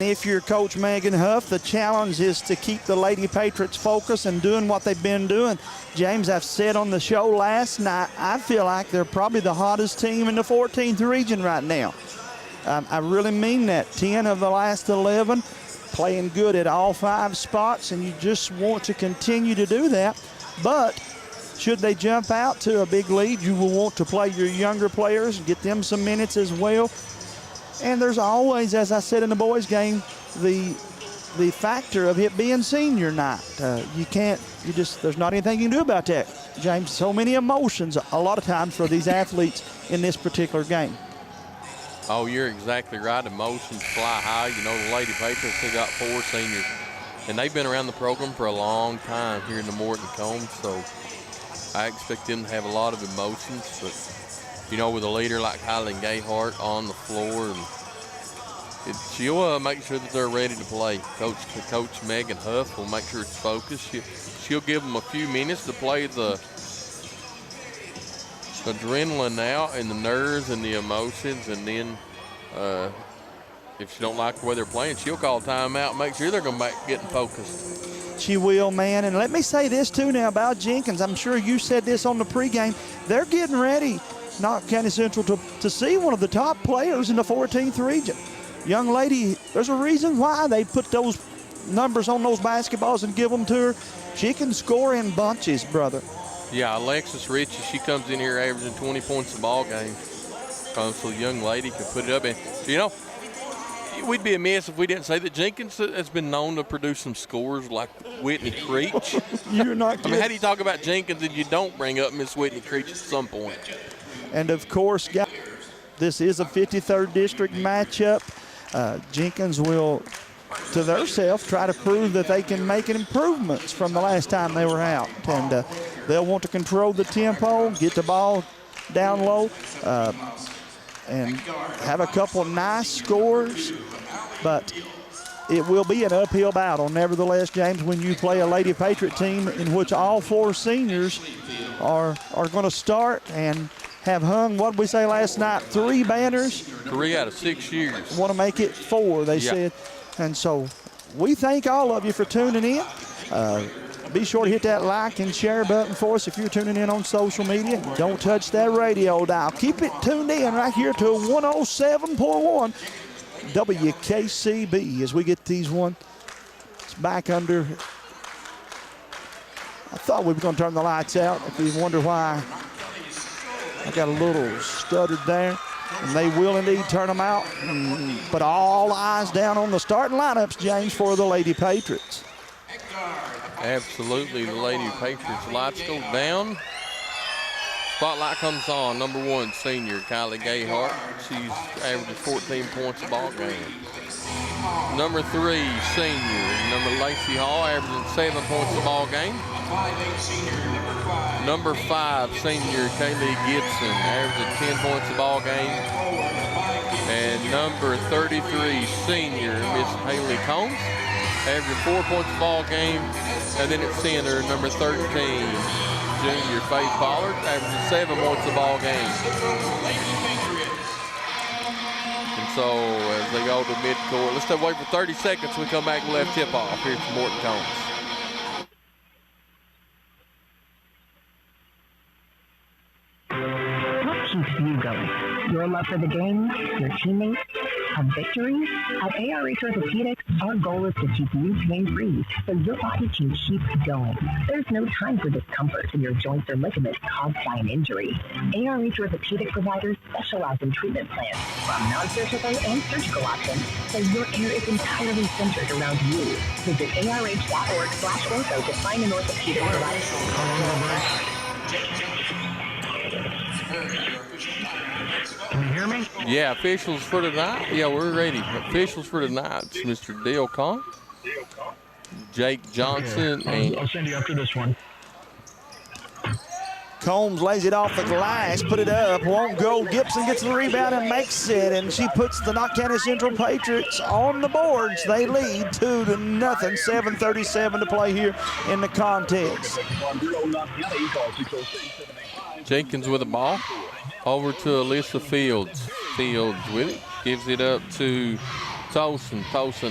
If you're Coach Megan Huff, the challenge is to keep the Lady Patriots focused and doing what they've been doing. James, I've said on the show last night, I feel like they're probably the hottest team in the 14th region right now. I really mean that. 10 of the last 11 playing good at all 5 spots, and you just want to continue to do that. But should they jump out to a big lead, you will want to play your younger players and get them some minutes as well. And there's always, as I said in the boys' game, the factor of it being senior night. There's not anything you can do about that, James. So many emotions a lot of times for these athletes in this particular game. Oh, you're exactly right. Emotions fly high. You know, the Lady Patriots have got 4 seniors, and they've been around the program for a long time here in the Morton Combs, so I expect them to have a lot of emotions. But you know, with a leader like Kylie Gayhart on the floor, and she'll make sure that they're ready to play. Coach Megan Huff will make sure it's focused. She'll give them a few minutes to play the adrenaline out and the nerves and the emotions, and then if she don't like the way they're playing, she'll call timeout and make sure they're going to getting focused. She will, man. And let me say this, too, now about Jenkins. I'm sure you said this on the pregame. They're getting ready, Knott County Central, to see one of the top players in the 14th region. Young lady, there's a reason why they put those numbers on those basketballs and give them to her. She can score in bunches, brother. Yeah, Alexis Ritchie, she comes in here averaging 20 points a ball game. So the young lady can put it up. And, you know, we'd be amiss if we didn't say that Jenkins has been known to produce some scores like Whitney Creech. You're not kidding. I mean, how do you talk about Jenkins and you don't bring up Miss Whitney Creech at some point? And, of course, this is a 53rd district matchup. Jenkins will, to their self, try to prove that they can make improvements from the last time they were out. And they'll want to control the tempo, get the ball down low, and have a couple of nice scores. But it will be an uphill battle, nevertheless, James, when you play a Lady Patriot team in which all 4 seniors are going to start and have hung, what did we say last night, 3 banners? 3 out of 6 years. Want to make it 4, they said. And so we thank all of you for tuning in. Be sure to hit that like and share button for us if you're tuning in on social media. Don't touch that radio dial. Keep it tuned in right here to 107.1 WKCB as we get these ones back under. I thought we were going to turn the lights out. If you wonder why I got a little stuttered there. And they will indeed turn them out. But all eyes down on the starting lineups, James, for the Lady Patriots. Absolutely, the Lady Patriots. Lights go down. Spotlight comes on. Number 1, senior Kylie Gayhart. She's averages 14 points a ball game. Number 3, senior Lacey Hall, averaging 7 points a ball game. Number 5, senior Kaylee Gibson, averaging 10 points a ball game. And number 33, senior Miss Haley Combs, averaging 4 points a ball game. And then at center, number 13, junior Faith Pollard, averaging 7 points a ball game. And so as they go to midcourt, let's just wait for 30 seconds. We come back and left tip off here from Morton Combs. What keeps you going? Your love for the game, your teammates, a victory? At ARH Orthopedics, our goal is to keep you pain-free so your body can keep going. There's no time for discomfort in your joints or ligaments caused by an injury. ARH Orthopedic providers specialize in treatment plans from non-surgical and surgical options, so your care is entirely centered around you. Visit arh.org/ortho to find an orthopedic provider. Can you hear me? Yeah, officials for tonight. Yeah, we're ready. Officials for tonight. It's Mr. Dale Conn, Jake Johnson, okay. I'll send you after this one. Combs lays it off the glass, put it up, won't go. Gibson gets the rebound and makes it, and she puts the Knott County Central Patriots on the boards. They lead 2-0, 7:37 to play here in the contest. Jenkins with the ball. Over to Alyssa Fields. Fields with it. Gives it up to Tosin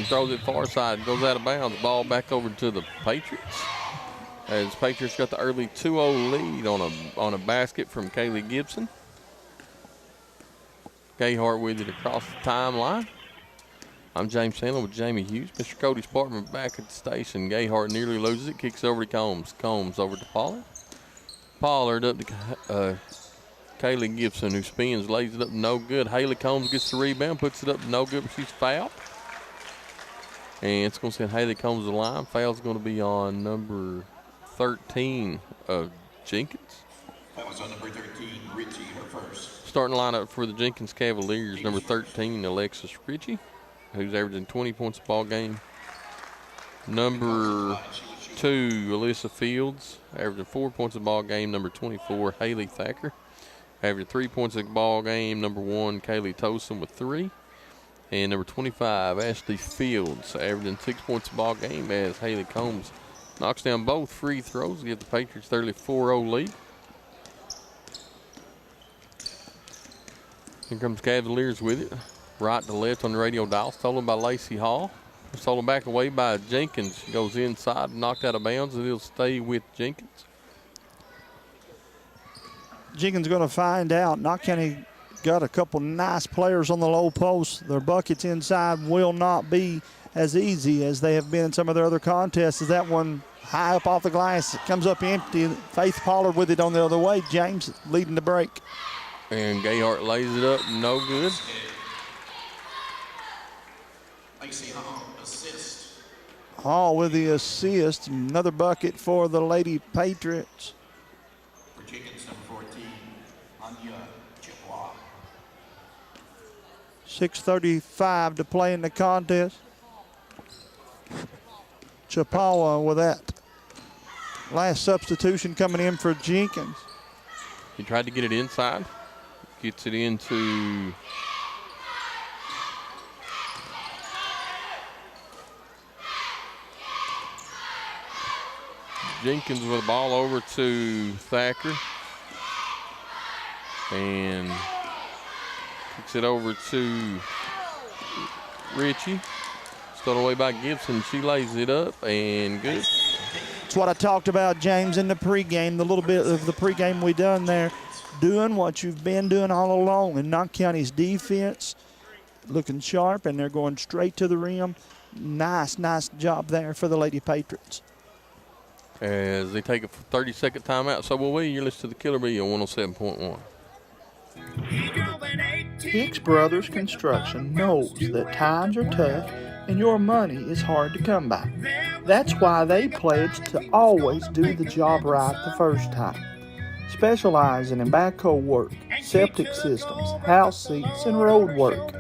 throws it far side, goes out of bounds. Ball back over to the Patriots. As Patriots got the early 2-0 lead on a basket from Kaylee Gibson. Gayhart with it across the timeline. I'm James Sandlin with Jamie Hughes. Mr. Cody Spartman back at the station. Gayhart nearly loses it, kicks over to Combs. Combs over to Pollard. Pollard up to Kaylee Gibson, who spins, lays it up, no good. Haley Combs gets the rebound, puts it up, no good, but she's fouled. And it's going to send Haley Combs to the line. Foul's going to be on number 13 of Jenkins. That was on number 13, Ritchie, her first. Starting lineup for the Jenkins Cavaliers, number 13, Alexis Ritchie, who's averaging 20 points a ball game. Number 2, Alyssa Fields, averaging 4 points a ball game. Number 24, Haley Thacker, averaging 3 points a ball game. Number 1, Kaylee Tosin with 3. And number 25, Ashley Fields, averaging 6 points a ball game as Haley Combs knocks down both free throws to give the Patriots their 4-0 lead. Here comes Cavaliers with it. Right to left on the radio dial. Stolen by Lacey Hall. Stolen back away by Jenkins. Goes inside, knocked out of bounds, and it'll stay with Jenkins. Jenkins going to find out. Knott County got a couple nice players on the low post. Their buckets inside will not be as easy as they have been in some of their other contests. As that one high up off the glass, it comes up empty. Faith Pollard with it on the other way. James leading the break. And Gayhart lays it up, no good. Lacey Hall, assist. Hall with the assist. Another bucket for the Lady Patriots. For Jenkins, number 14, Anya Chippewa. 6:35 to play in the contest. Chippewa with that last substitution coming in for Jenkins. He tried to get it inside. Gets it into Jenkins with the ball over to Thacker. And kicks it over to Ritchie. Stolen away by Gibson. She lays it up and good. It's what I talked about, James, in the pregame, the little bit of the pregame we done there. Doing what you've been doing all along. And Knott County's defense looking sharp, and they're going straight to the rim. Nice job there for the Lady Patriots. As they take a 30-second timeout. So will we. You're listening to the Killer Bee on 107.1. Hicks Brothers Construction knows that times are tough and your money is hard to come by. That's why they pledge to always do the job right the first time. Specializing in backhoe work, septic systems, house seats, and road work.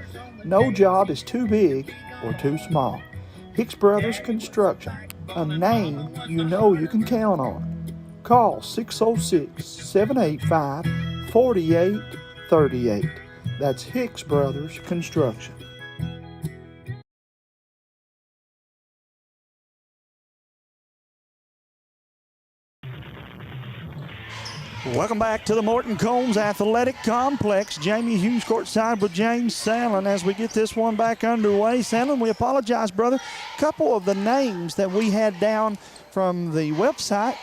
No job is too big or too small. Hicks Brothers Construction, a name you know you can count on. Call 606-785-4838. That's Hicks Brothers Construction. Welcome back to the Morton Combs Athletic Complex. Jamie Hughes courtside with James Sandlin as we get this one back underway. Sandlin, we apologize, brother. Couple of the names that we had down from the website,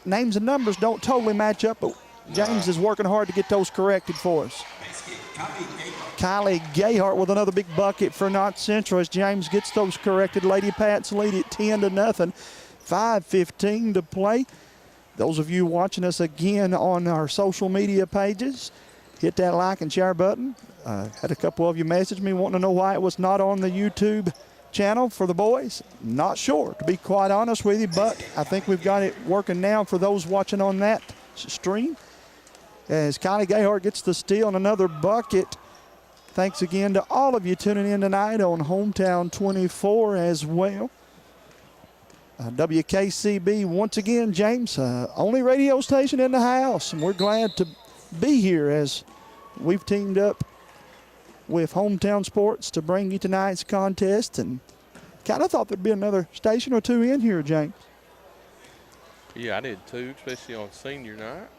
names and numbers don't totally match up, but James is working hard to get those corrected for us. Kylie Gayhart with another big bucket for Knott Central as James gets those corrected. Lady Pats lead it 10-0. 5:15 to play. Those of you watching us again on our social media pages, hit that like and share button. Had a couple of you message me wanting to know why it was not on the YouTube channel for the boys. Not sure, to be quite honest with you, but I think we've got it working now for those watching on that stream. As Kylie Gayhart gets the steal and another bucket. Thanks again to all of you tuning in tonight on Hometown 24 as well. WKCB, once again, James, only radio station in the house, and we're glad to be here as we've teamed up with Hometown Sports to bring you tonight's contest, and kind of thought there'd be another station or two in here, James. Yeah, I did too, especially on senior night.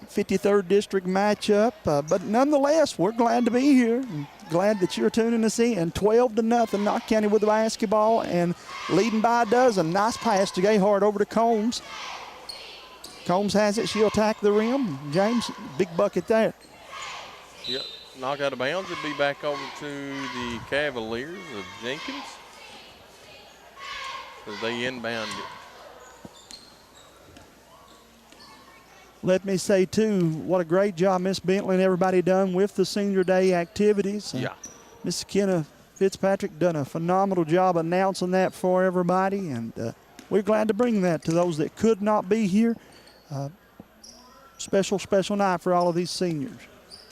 53rd District matchup, but nonetheless, we're glad to be here and glad that you're tuning us in. 12-0, Knott County with the basketball and leading by a dozen. Nice pass to Gayhart over to Combs. Combs has it. She'll attack the rim. James, big bucket there. Yep, knock out of bounds. It'll be back over to the Cavaliers of Jenkins as they inbound it. Let me say, too, what a great job Miss Bentley and everybody done with the Senior Day activities. Yeah. Miss Kenna Fitzpatrick done a phenomenal job announcing that for everybody, and we're glad to bring that to those that could not be here. Special night for all of these seniors.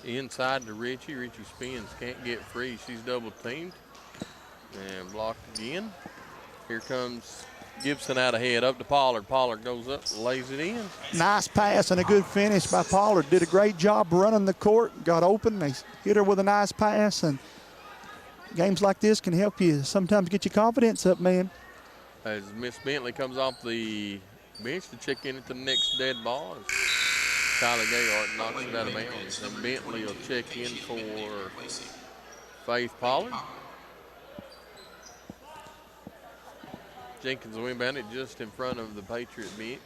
Inside to Richie. Richie spins, can't get free. She's double teamed and blocked again. Here comes Gibson out ahead, up to Pollard. Pollard goes up, lays it in. Nice pass and a good finish by Pollard. Did a great job running the court, got open. They hit her with a nice pass, and games like this can help you sometimes get your confidence up, man. As Miss Bentley comes off the bench to check in at the next dead ball, as Kylie Gayhart knocks it out of bounds. And Bentley will check in for Faith Pollard. Jenkins will inbound it just in front of the Patriot bench.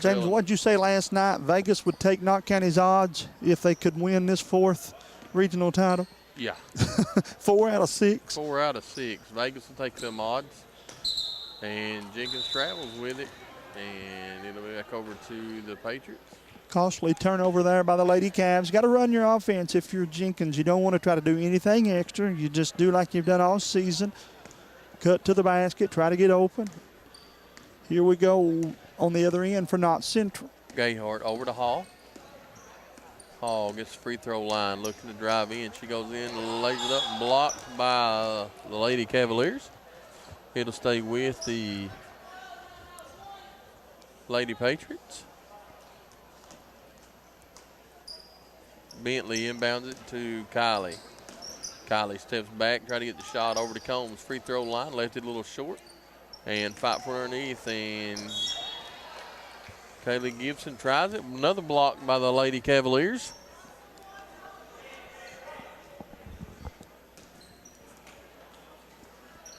James, what did you say last night? Vegas would take Knott County's odds if they could win this 4th regional title? Yeah. 4 out of 6. 4 out of 6. Vegas will take them odds. And Jenkins travels with it. And it'll be back over to the Patriots. Costly turnover there by the Lady Cavs. Got to run your offense if you're Jenkins. You don't want to try to do anything extra. You just do like you've done all season. Cut to the basket, try to get open. Here we go on the other end for Knott Central. Gayhart over to Hall. Hall gets the free throw line, looking to drive in. She goes in, lays it up, blocked by the Lady Cavaliers. It'll stay with the Lady Patriots. Bentley inbounds it to Kylie. Kylie steps back, try to get the shot over to Combs. Free throw line, left it a little short. And fight for underneath, and Kaylee Gibson tries it. Another block by the Lady Cavaliers.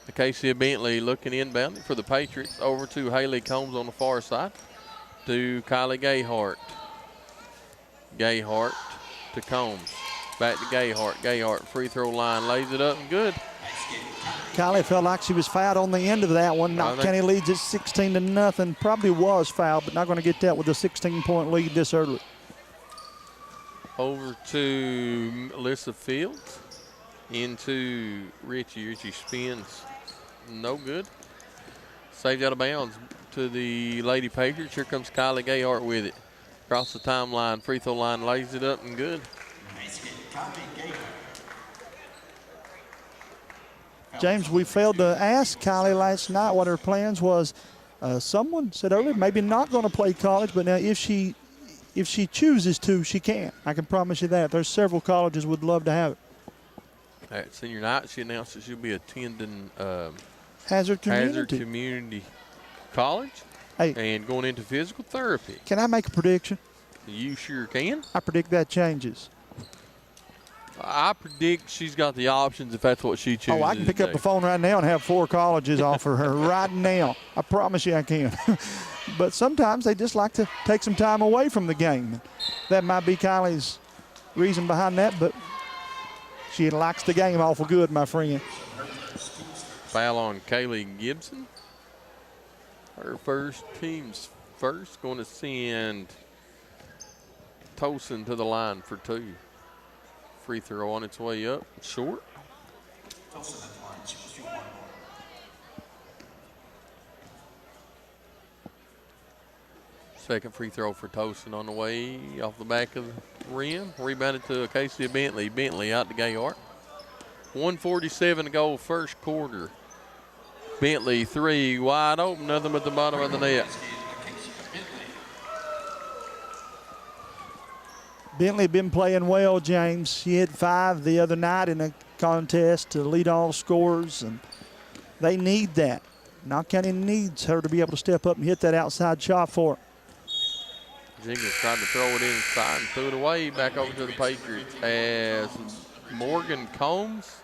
Acacia Bentley looking inbound for the Patriots. Over to Haley Combs on the far side. To Kylie Gayhart. Gayhart to Combs. Back to Gayhart. Gayhart, free throw line, lays it up and good. Kylie felt like she was fouled on the end of that one. Knott County leads at 16-0. Probably was fouled, but not going to get that with a 16-point lead this early. Over to Alyssa Fields. Into Richie. Richie spins. No good. Saved out of bounds to the Lady Patriots. Here comes Kylie Gayhart with it. Across the timeline, free throw line, lays it up and good. James, we failed to ask Kylie last night what her plans was. Someone said earlier maybe not going to play college, but now if she chooses to, she can. I can promise you that. There's several colleges would love to have it. At senior night, she announced that she'll be attending Hazard Community College hey, and going into physical therapy. Can I make a prediction? You sure can. I predict that changes. I predict she's got the options if that's what she chooses. Oh, I can pick up the phone right now and have 4 colleges offer her right now. I promise you I can. But sometimes they just like to take some time away from the game. That might be Kylie's reason behind that, but she likes the game awful good, my friend. Foul on Kaylee Gibson. Her first, team's first, going to send Tosin to the line for 2. Free throw on its way up, short. Second free throw for Tosin on the way off the back of the rim. Rebounded to Acacia Bentley. Bentley out to Gayhart. 1:47 to go, first quarter. Bentley 3 wide open, nothing but the bottom of the net. Bentley been playing well, James. She hit 5 the other night in a contest to lead all scorers, and they need that. Knott County needs her to be able to step up and hit that outside shot for her. Jenkins tried to throw it inside and threw it away back over to the Patriots as Morgan Combs,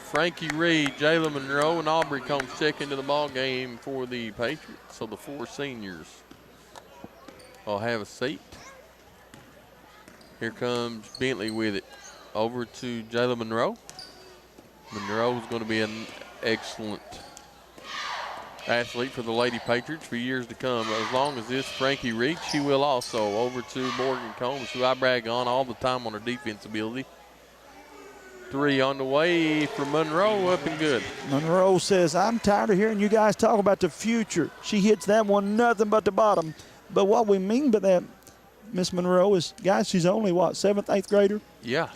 Frankie Reed, Jayla Monroe, and Aubrey Combs check into the ball game for the Patriots. So the 4 seniors will have a seat. Here comes Bentley with it. Over to Jayla Monroe. Monroe's going to be an excellent athlete for the Lady Patriots for years to come. As long as this Frankie Reed, she will also. Over to Morgan Combs, who I brag on all the time on her defense ability. 3 on the way for Monroe, up and good. Monroe says, I'm tired of hearing you guys talk about the future. She hits that one nothing but the bottom. But what we mean by that, Miss Monroe, is, guys, she's only, what, 7th, 8th grader? Yeah.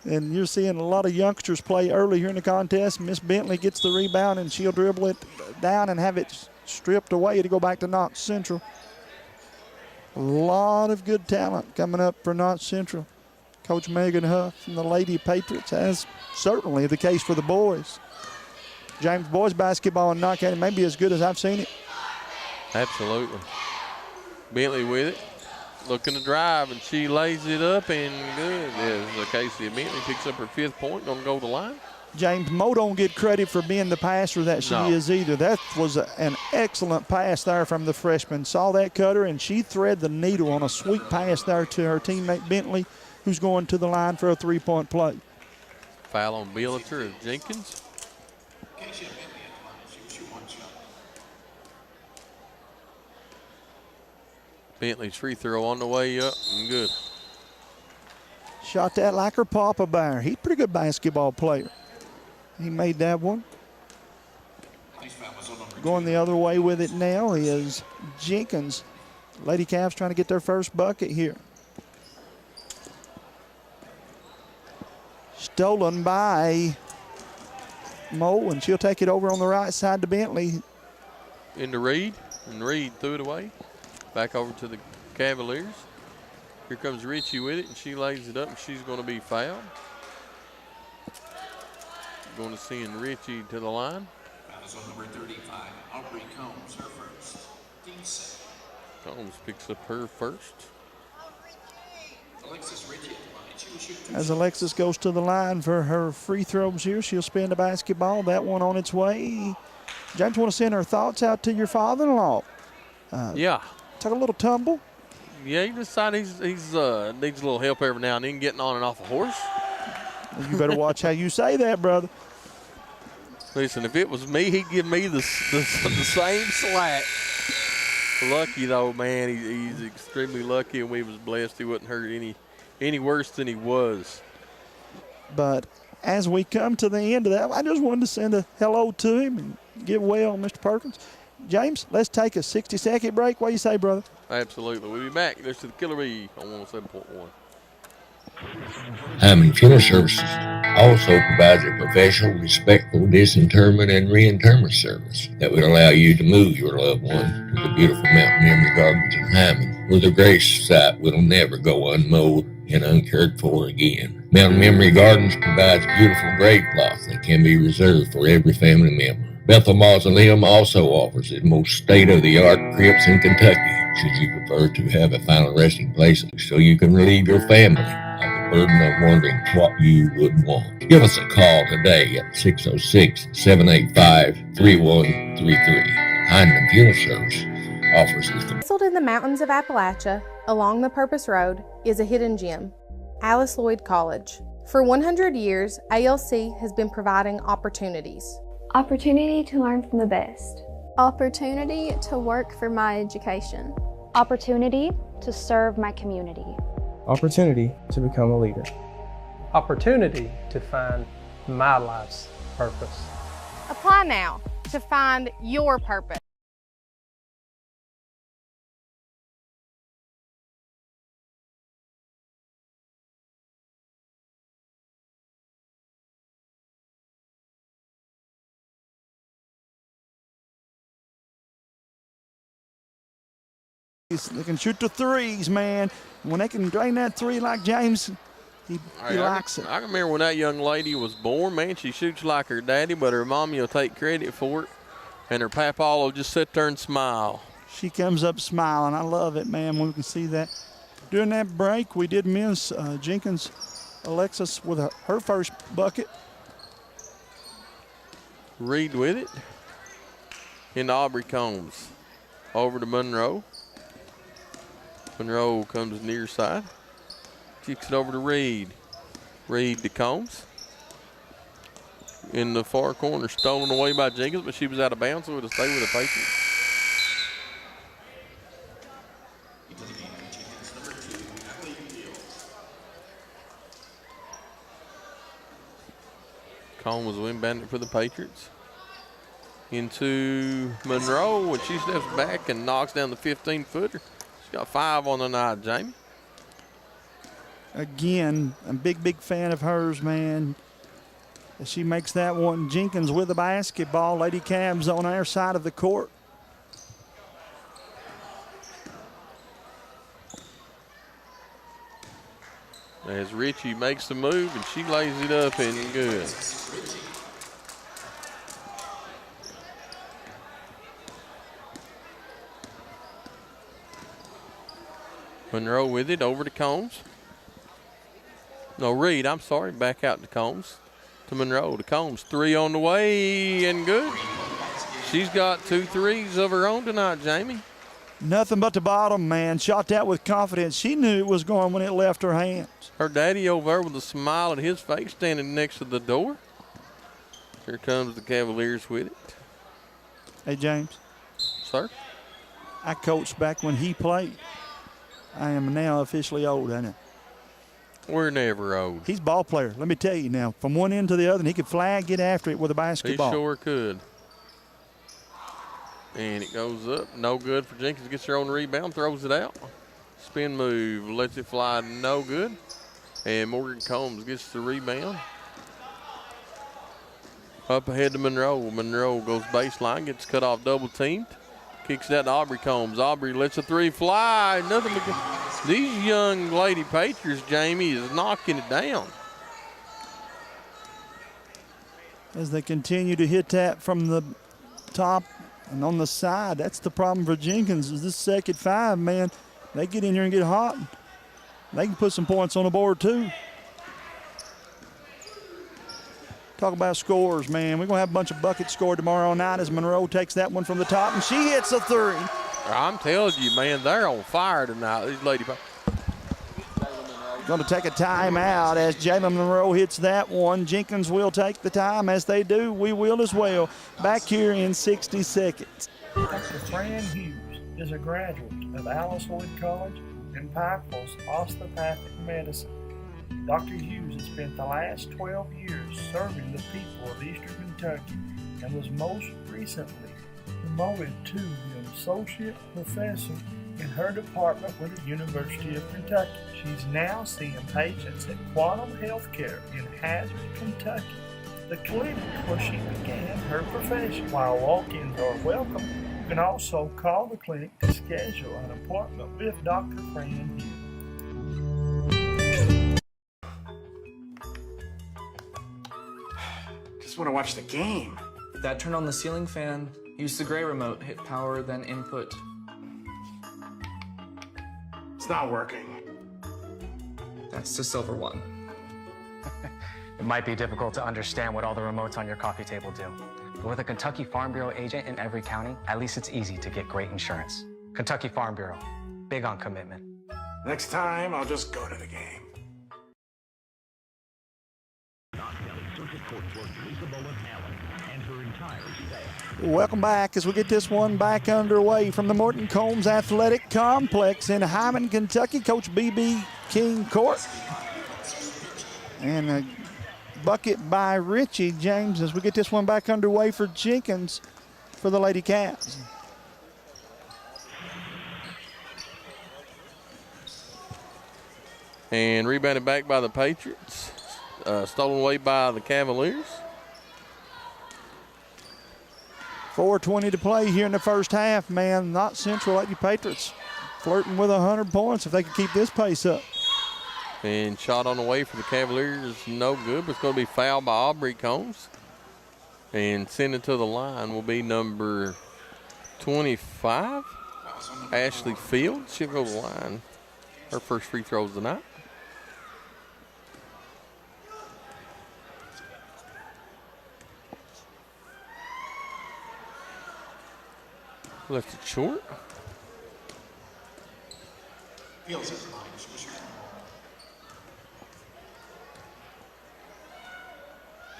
And you're seeing a lot of youngsters play early here in the contest. Miss Bentley gets the rebound, and she'll dribble it down and have it stripped away to go back to Knott Central. A lot of good talent coming up for Knott Central. Coach Megan Huff and the Lady Patriots, as certainly the case for the boys. James, boys basketball in Knott County may be as good as I've seen it. Absolutely. Bentley with it. Looking to drive, and she lays it up, and good. As Casey Bentley picks up her 5th point, don't go to the line. James, Mo don't get credit for being the passer that she is either. That was an excellent pass there from the freshman. Saw that cutter, and she threaded the needle on a sweet pass there to her teammate Bentley, who's going to the line for a 3-point play. Foul on Billiter of Jenkins. Casey Bentley at the line. She shoot 1 shot. Bentley's free throw on the way up, and good. Shot that like her papa bear. He's a pretty good basketball player. He made that one. Nice foul was on number 2. Going the other way with it now is Jenkins. Lady Cavs trying to get their first bucket here. Stolen by Mo, and she'll take it over on the right side to Bentley. Into Reed, and Reed threw it away. Back over to the Cavaliers. Here comes Richie with it, and she lays it up, and she's going to be fouled. Going to send Richie to the line. Foul is on number 35. Aubrey Combs, her first. Team 7. Combs picks up her first. Alexis Richie at the line. She will shoot 2 As shots. Alexis goes to the line for her free throws here, she'll spin the basketball. That one on its way. James, want to send her thoughts out to your father-in-law. Yeah. Took a little tumble. Yeah, he decided he's needs a little help every now and then getting on and off a horse. You better watch how you say that, brother. Listen, if it was me, he'd give me the same slack. Lucky though, man, he's extremely lucky, and we was blessed he wasn't hurt any worse than he was. But as we come to the end of that, I just wanted to send a hello to him and give well, Mr. Perkins. James, let's take a 60-second break. What do you say, brother? Absolutely. We'll be back. There's the Killer Bee on 107.1. Hyman Funeral Services also provides a professional, respectful disinterment and reinterment service that would allow you to move your loved one to the beautiful Mountain Memory Gardens in Hyman, where the grave site will never go unmowed and uncared for again. Mountain Memory Gardens provides beautiful grave plots that can be reserved for every family member. Bethel Mausoleum also offers the most state-of-the-art crypts in Kentucky, should you prefer to have a final resting place so you can relieve your family of the burden of wondering what you would want. Give us a call today at 606-785-3133. Hyman Funeral Service offers this. Nestled in the mountains of Appalachia, along the Purpose Road, is a hidden gem, Alice Lloyd College. For 100 years, ALC has been providing opportunities. Opportunity to learn from the best. Opportunity to work for my education. Opportunity to serve my community. Opportunity to become a leader. Opportunity to find my life's purpose. Apply now to find your purpose. They can shoot the threes, man. When they can drain that three like James, he likes it. I can remember when that young lady was born, man, she shoots like her daddy, but her mommy will take credit for it, and her papa will just sit there and smile. She comes up smiling. I love it, man, when we can see that. During that break, we did miss Jenkins, Alexis with her first bucket. Reed with it. Into Aubrey Combs. Over to Monroe. Monroe comes near side. Kicks it over to Reed. Reed to Combs. In the far corner, stolen away by Jenkins, but she was out of bounds, so it'll stay with the Patriots. Combs was win bandit for the Patriots. Into Monroe, and she steps back and knocks down the 15-footer. She's got 5 on the night, Jamie. Again, I'm a big fan of hers, man. She makes that one. Jenkins with the basketball. Lady Cavs on our side of the court. As Richie makes the move, and she lays it up and good. Monroe with it, over to Combs. No, Reed, I'm sorry, back out to Combs. To Monroe, to Combs. 3 on the way, and good. She's got 2 threes of her own tonight, Jamie. Nothing but the bottom, man. Shot that with confidence. She knew it was going when it left her hands. Her daddy over there with a smile on his face, standing next to the door. Here comes the Cavaliers with it. Hey, James. Sir? I coached back when he played. I am now officially old, ain't I? We're never old. He's a ball player. Let me tell you now, from one end to the other, and he could flag, get after it with a basketball. He sure could. And it goes up. No good for Jenkins. Gets her own rebound, throws it out. Spin move, lets it fly, no good. And Morgan Combs gets the rebound. Up ahead to Monroe. Monroe goes baseline, gets cut off, double teamed. Kicks that to Aubrey Combs. Aubrey lets a 3 fly. Nothing but these young Lady Patriots, Jamie, is knocking it down. As they continue to hit that from the top and on the side. That's the problem for Jenkins is this second 5, man. They get in here and get hot. They can put some points on the board too. Talk about scores, man. We're going to have a bunch of buckets scored tomorrow night as Monroe takes that one from the top, and she hits a 3. I'm telling you, man, they're on fire tonight, these Lady Patriots. Going to take a timeout as Jalen Monroe hits that one. Jenkins will take the time. As they do, we will as well. Back here in 60 seconds. Dr. Fran Hughes is a graduate of Alice Lloyd College and Pikeville's Osteopathic Medicine. Dr. Hughes has spent the last 12 years serving the people of Eastern Kentucky and was most recently promoted to the Associate Professor in her department with the University of Kentucky. She's now seeing patients at Quantum Healthcare in Hazard, Kentucky, the clinic where she began her profession. While walk-ins are welcome, you can also call the clinic to schedule an appointment with Dr. Fran Hughes. Just want to watch the game. That turn on the ceiling fan. Use the gray remote. Hit power, then input. It's not working. That's the silver one. It might be difficult to understand what all the remotes on your coffee table do. But with a Kentucky Farm Bureau agent in every county, at least it's easy to get great insurance. Kentucky Farm Bureau, big on commitment. Next time, I'll just go to the game. Welcome back as we get this one back underway from the Morton Combs Athletic Complex in Hyman, Kentucky. Coach B.B. King Court. And a bucket by Richie James as we get this one back underway for Jenkins for the Lady Cats. And rebounded back by the Patriots. Stolen away by the Cavaliers. 4:20 to play here in the first half, man. Not Central Lady Patriots flirting with 100 points if they could keep this pace up. And shot on the way for the Cavaliers, no good, but it's going to be fouled by Aubrey Combs. And sent it to the line will be number 25, Ashley Fields. She'll go to the line. Her first free throw of the night. Left it short.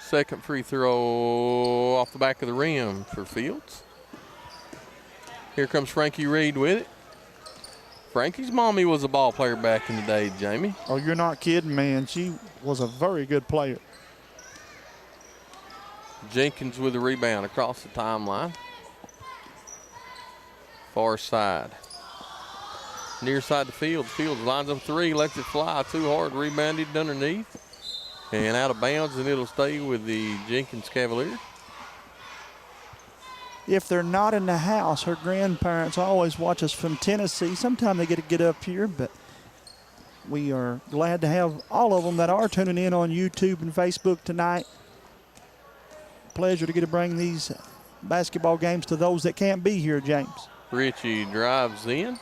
Second free throw off the back of the rim for Fields. Here comes Frankie Reed with it. Frankie's mommy was a ball player back in the day, Jamie. Oh, you're not kidding, man. She was a very good player. Jenkins with the rebound across the timeline. Far side. Near side to Fields. Fields lines up three, lets it fly too hard, rebounded underneath. And out of bounds, and it'll stay with the Jenkins Cavaliers. If they're not in the house, her grandparents always watch us from Tennessee. Sometimes they get to get up here, but we are glad to have all of them that are tuning in on YouTube and Facebook tonight. Pleasure to get to bring these basketball games to those that can't be here, James. Richie drives in,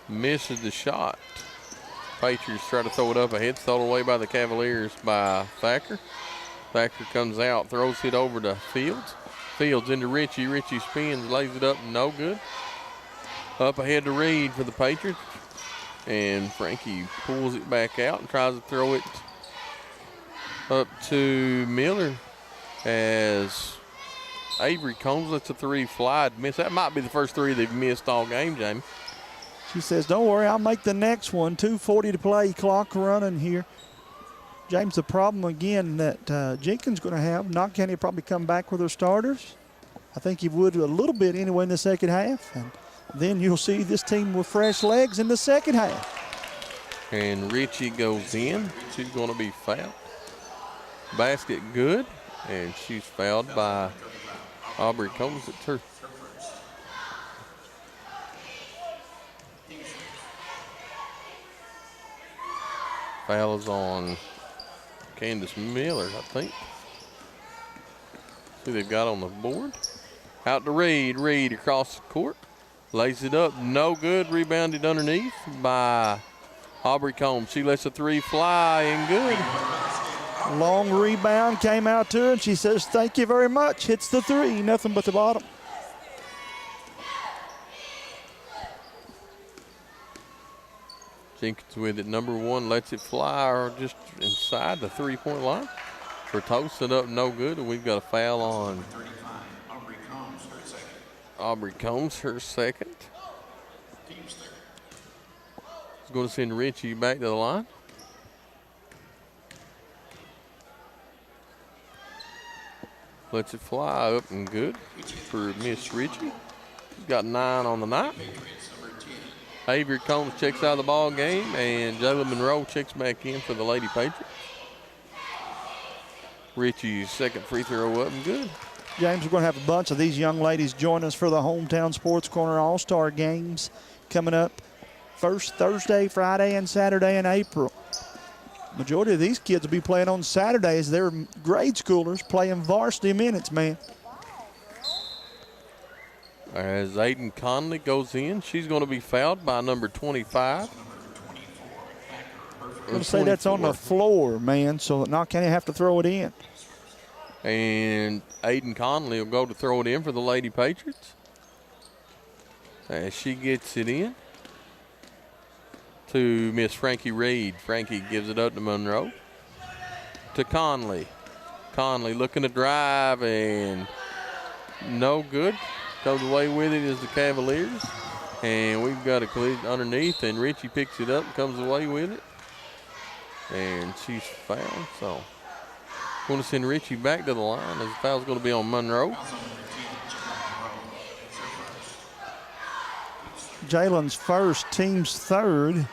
misses the shot. Patriots try to throw it up ahead, thrown away by the Cavaliers by Thacker. Thacker comes out, throws it over to Fields. Fields into Richie. Richie spins, lays it up, no good. Up ahead to Reed for the Patriots. And Frankie pulls it back out and tries to throw it up to Miller as Avery Combs lets a three fly. Miss. That might be the first three they've missed all game, Jamie. She says, don't worry, I'll make the next one. 2:40 to play, clock running here. James, the problem again that Jenkins going to have, Knott County probably come back with their starters. I think he would a little bit anyway in the second half. And then you'll see this team with fresh legs in the second half. And Richie goes in. She's going to be fouled. Basket good. And she's fouled by Aubrey Combs at her. Foul is on Candace Miller, I think. See they've got on the board. Out to Reed. Reed across the court. Lays it up. No good. Rebounded underneath by Aubrey Combs. She lets a three fly and good. Long rebound came out to her, and she says, thank you very much. Hits the three. Nothing but the bottom. Jenkins with it. Number one lets it fly or just inside the three-point line. For toasting up, no good. And we've got a foul on Aubrey Combs, her second. It's going to send Richie back to the line. Lets it fly up and good for Miss Richie. She's got 9 on the night. Avery Combs checks out of the ball game, and Jayla Monroe checks back in for the Lady Patriots. Richie's second free throw up and good. James, we're going to have a bunch of these young ladies join us for the Hometown Sports Corner All-Star Games coming up first Thursday, Friday, and Saturday in April. Majority of these kids will be playing on Saturdays. They're grade schoolers playing varsity minutes, man. As Aiden Conley goes in, she's going to be fouled by number 25. I'm going to say that's on the floor, man, so Knott County have to throw it in. And Aiden Conley will go to throw it in for the Lady Patriots. As she gets it in to Miss Frankie Reed. Frankie gives it up to Monroe. To Conley. Conley looking to drive and no good. Goes away with it is the Cavaliers. And we've got a cleat underneath, and Richie picks it up and comes away with it. And she's fouled, so going to send Richie back to the line as the foul's going to be on Monroe. Jalen's first, team's third.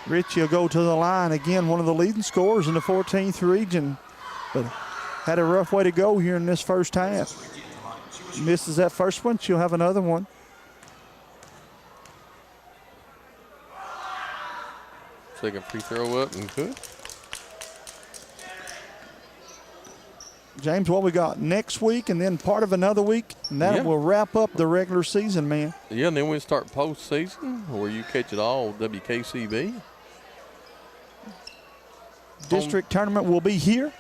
Richie will go to the line again, one of the leading scorers in the 14th region, but had a rough way to go here in this first half. Misses that first one, she'll have another one. Second free throw up and good. James, what we got next week and then part of another week, and that will wrap up the regular season, man. Yeah, and then we start postseason where you catch it all, WKCB. District tournament will be here.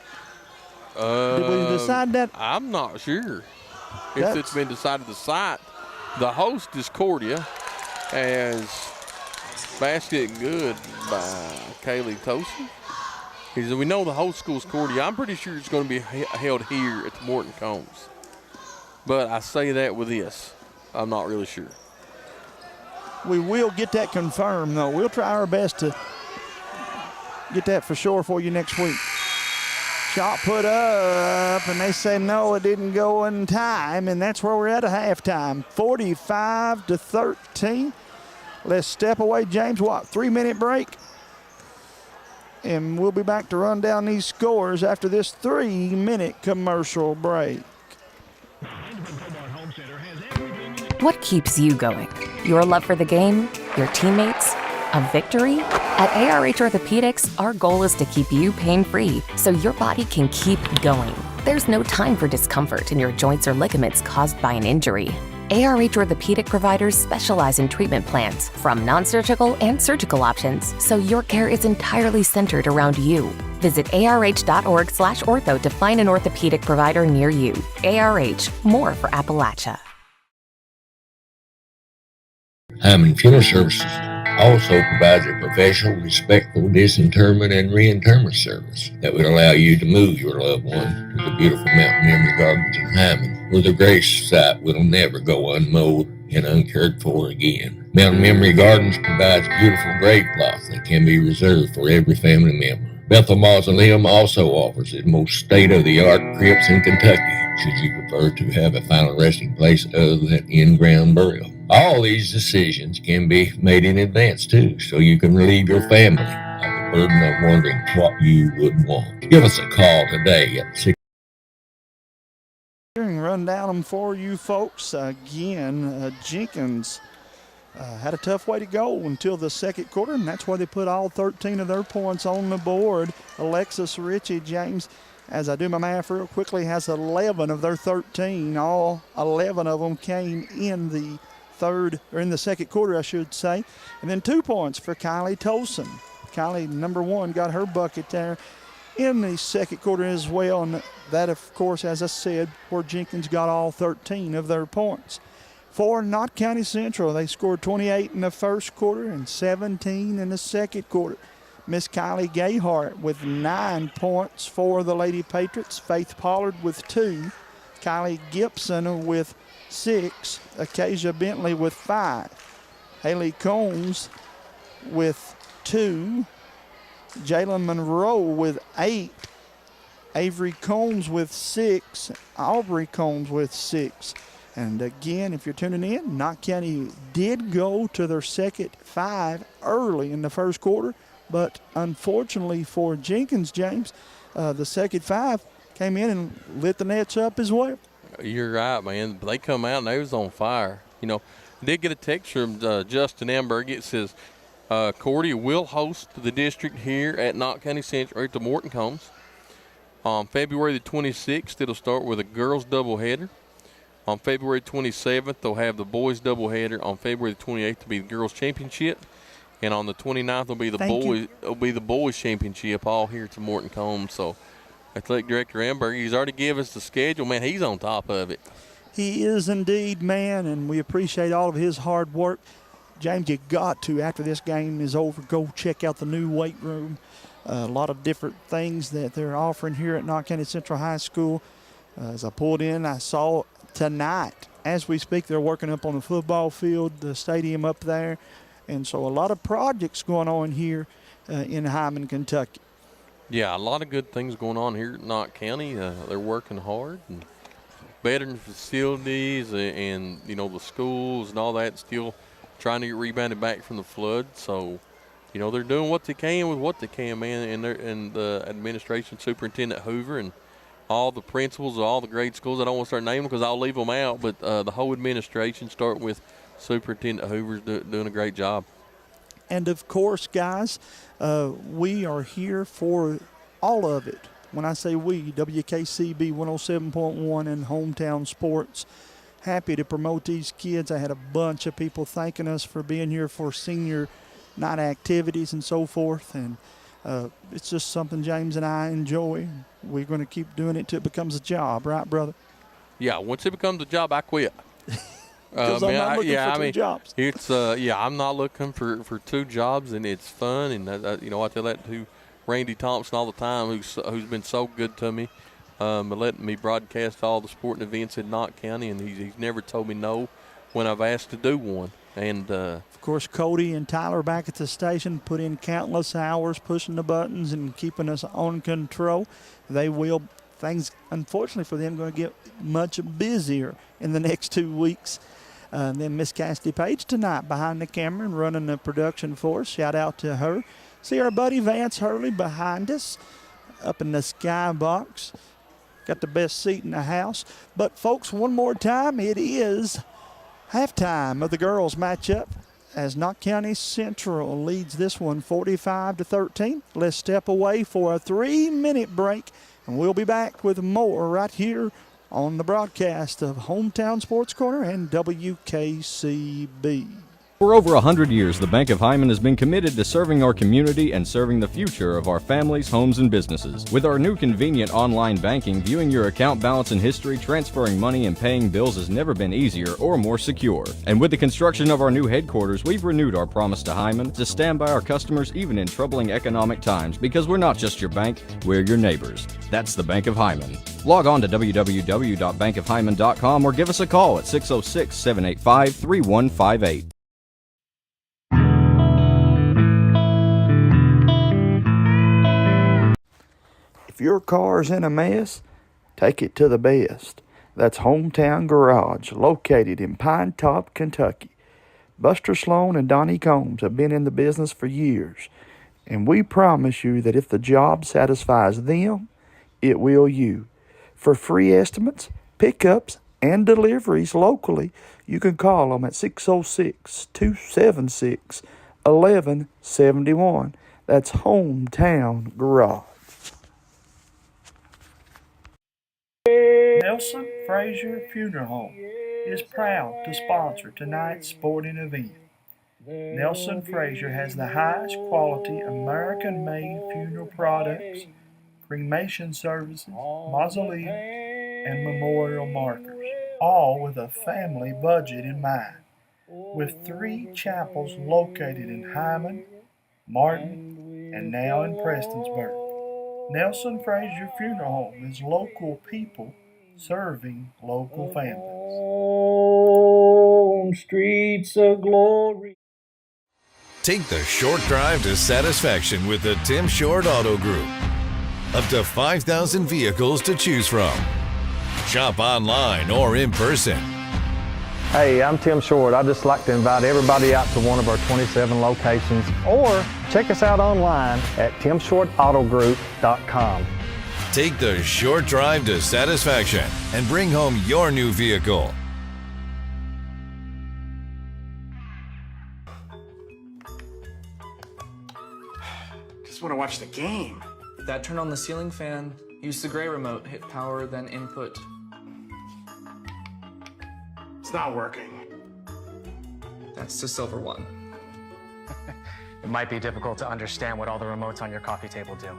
Did we decide that? I'm not sure if it's been decided. The site, the host is Cordia, as Basket Good by Kaylee Tosin. He said, we know the host school's Cordia. I'm pretty sure it's going to be held here at the Morton Combs. But I say that with this. I'm not really sure. We will get that confirmed, though. We'll try our best to get that for sure for you next week. Shot put up, and they say no, it didn't go in time, and that's where we're at halftime. 45-13. Let's step away, James. 3-minute break? And we'll be back to run down these scores after this 3-minute commercial break. What keeps you going? Your love for the game? Your teammates? A victory? At ARH Orthopedics, our goal is to keep you pain-free so your body can keep going. There's no time for discomfort in your joints or ligaments caused by an injury. ARH Orthopedic providers specialize in treatment plans, from non-surgical and surgical options, so your care is entirely centered around you. Visit arh.org/ortho to find an orthopedic provider near you. ARH, more for Appalachia. Hyman Funeral Services also provides a professional, respectful disinterment and reinterment service that would allow you to move your loved one to the beautiful Mountain Memory Gardens in Hyman, where the grave site will never go unmowed and uncared for again. Mountain Memory Gardens provides beautiful grave plots that can be reserved for every family member. Bethel Mausoleum also offers the most state-of-the-art crypts in Kentucky, should you prefer to have a final resting place other than in-ground burial. All these decisions can be made in advance, too, so you can relieve your family of the burden of wondering what you would want. Give us a call today at 6. Run down them for you folks. Again, Jenkins had a tough way to go until the second quarter, and that's why they put all 13 of their points on the board. Alexis Ritchie, James, as I do my math real quickly, has 11 of their 13. All 11 of them came in the second quarter, I should say. And then 2 points for Kylie Tolson. Kylie, number 1, got her bucket there in the second quarter as well. And that, of course, as I said, where Jenkins got all 13 of their points. For Knott County Central, they scored 28 in the first quarter and 17 in the second quarter. Miss Kylie Gayhart with 9 points for the Lady Patriots. Faith Pollard with 2. Kylie Gibson with 6. Acacia Bentley with 5. Haley Combs with 2. Jalen Monroe with 8. Avery Combs with 6. Aubrey Combs with 6. And again, if you're tuning in, Knott County did go to their second 5 early in the first quarter, but unfortunately for Jenkins, James, the second 5 came in and lit the nets up as well. You're right, man. They come out and they was on fire. You know, did get a text from Justin Amberg. It says, Cordia will host the district here at Knott County Central, or at the Morton Combs. On February the 26th, it'll start with a girls doubleheader. On February 27th, they'll have the boys doubleheader. On February the 28th, will be the girls championship, and on the 29th, will be the boys. It'll be the boys championship, all here to Morton Combs. So, Athletic Director Amberg, he's already given us the schedule. Man, he's on top of it. He is indeed, man, and we appreciate all of his hard work. James, you got to, after this game is over, go check out the new weight room. A lot of different things that they're offering here at Knott County Central High School. As I pulled in, I saw tonight, as we speak, they're working up on the football field, the stadium up there. And so a lot of projects going on here in Hyman, Kentucky. Yeah, a lot of good things going on here at Knott County. They're working hard. And bettering facilities and, you know, the schools and all that, still trying to get rebounded back from the flood. So, you know, they're doing what they can with what they can, man. And the administration, Superintendent Hoover, and all the principals of all the grade schools. I don't want to start naming them because I'll leave them out. But the whole administration, starting with Superintendent Hoover's doing a great job. And, of course, guys, we are here for all of it. when I say we, WKCB 107.1 and Hometown Sports, happy to promote these kids. I had a bunch of people thanking us for being here for senior night activities and so forth, and it's just something James and I enjoy. We're going to keep doing it till it becomes a job, right, brother? Yeah, once it becomes a job, I quit. Because I'm not looking for two jobs. It's I'm not looking for two jobs, and it's fun. And I tell that to Randy Thompson all the time, who's been so good to me, letting me broadcast all the sporting events in Knott County, and he's never told me no when I've asked to do one. And of course, Cody and Tyler back at the station put in countless hours pushing the buttons and keeping us on control. They will. Things, unfortunately for them, going to get much busier in the next 2 weeks. Then Miss Cassidy Page tonight behind the camera and running the production for us. Shout out to her. See our buddy Vance Hurley behind us up in the skybox. Got the best seat in the house. But, folks, one more time, it is halftime of the girls' matchup as Knott County Central leads this one 45-13. Let's step away for a 3-minute break, and we'll be back with more right here on the broadcast of Hometown Sports Corner and WKCB. For over 100 years, the Bank of Hyman has been committed to serving our community and serving the future of our families, homes, and businesses. With our new convenient online banking, viewing your account balance and history, transferring money, and paying bills has never been easier or more secure. And with the construction of our new headquarters, we've renewed our promise to Hyman to stand by our customers even in troubling economic times, because we're not just your bank, we're your neighbors. That's the Bank of Hyman. Log on to www.bankofhyman.com or give us a call at 606-785-3158. If your car's in a mess, take it to the best. That's Hometown Garage, located in Pine Top, Kentucky. Buster Sloan and Donnie Combs have been in the business for years, and we promise you that if the job satisfies them, it will you. For free estimates, pickups, and deliveries locally, you can call them at 606-276-1171. That's Hometown Garage. Nelson Frazier Funeral Home is proud to sponsor tonight's sporting event. Nelson Frazier has the highest quality American-made funeral products, cremation services, mausoleums, and memorial markers, all with a family budget in mind. With 3 chapels located in Hyman, Martin, and now in Prestonsburg, Nelson Frazier Funeral Home is local people serving local families. On streets of glory. Take the short drive to satisfaction with the Tim Short Auto Group. Up to 5,000 vehicles to choose from. Shop online or in person. Hey, I'm Tim Short. I'd just like to invite everybody out to one of our 27 locations, or check us out online at timshortautogroup.com. Take the short drive to satisfaction and bring home your new vehicle. Just want to watch the game. That turn on the ceiling fan, use the gray remote, hit power, then input. It's not working. That's the silver one. It might be difficult to understand what all the remotes on your coffee table do.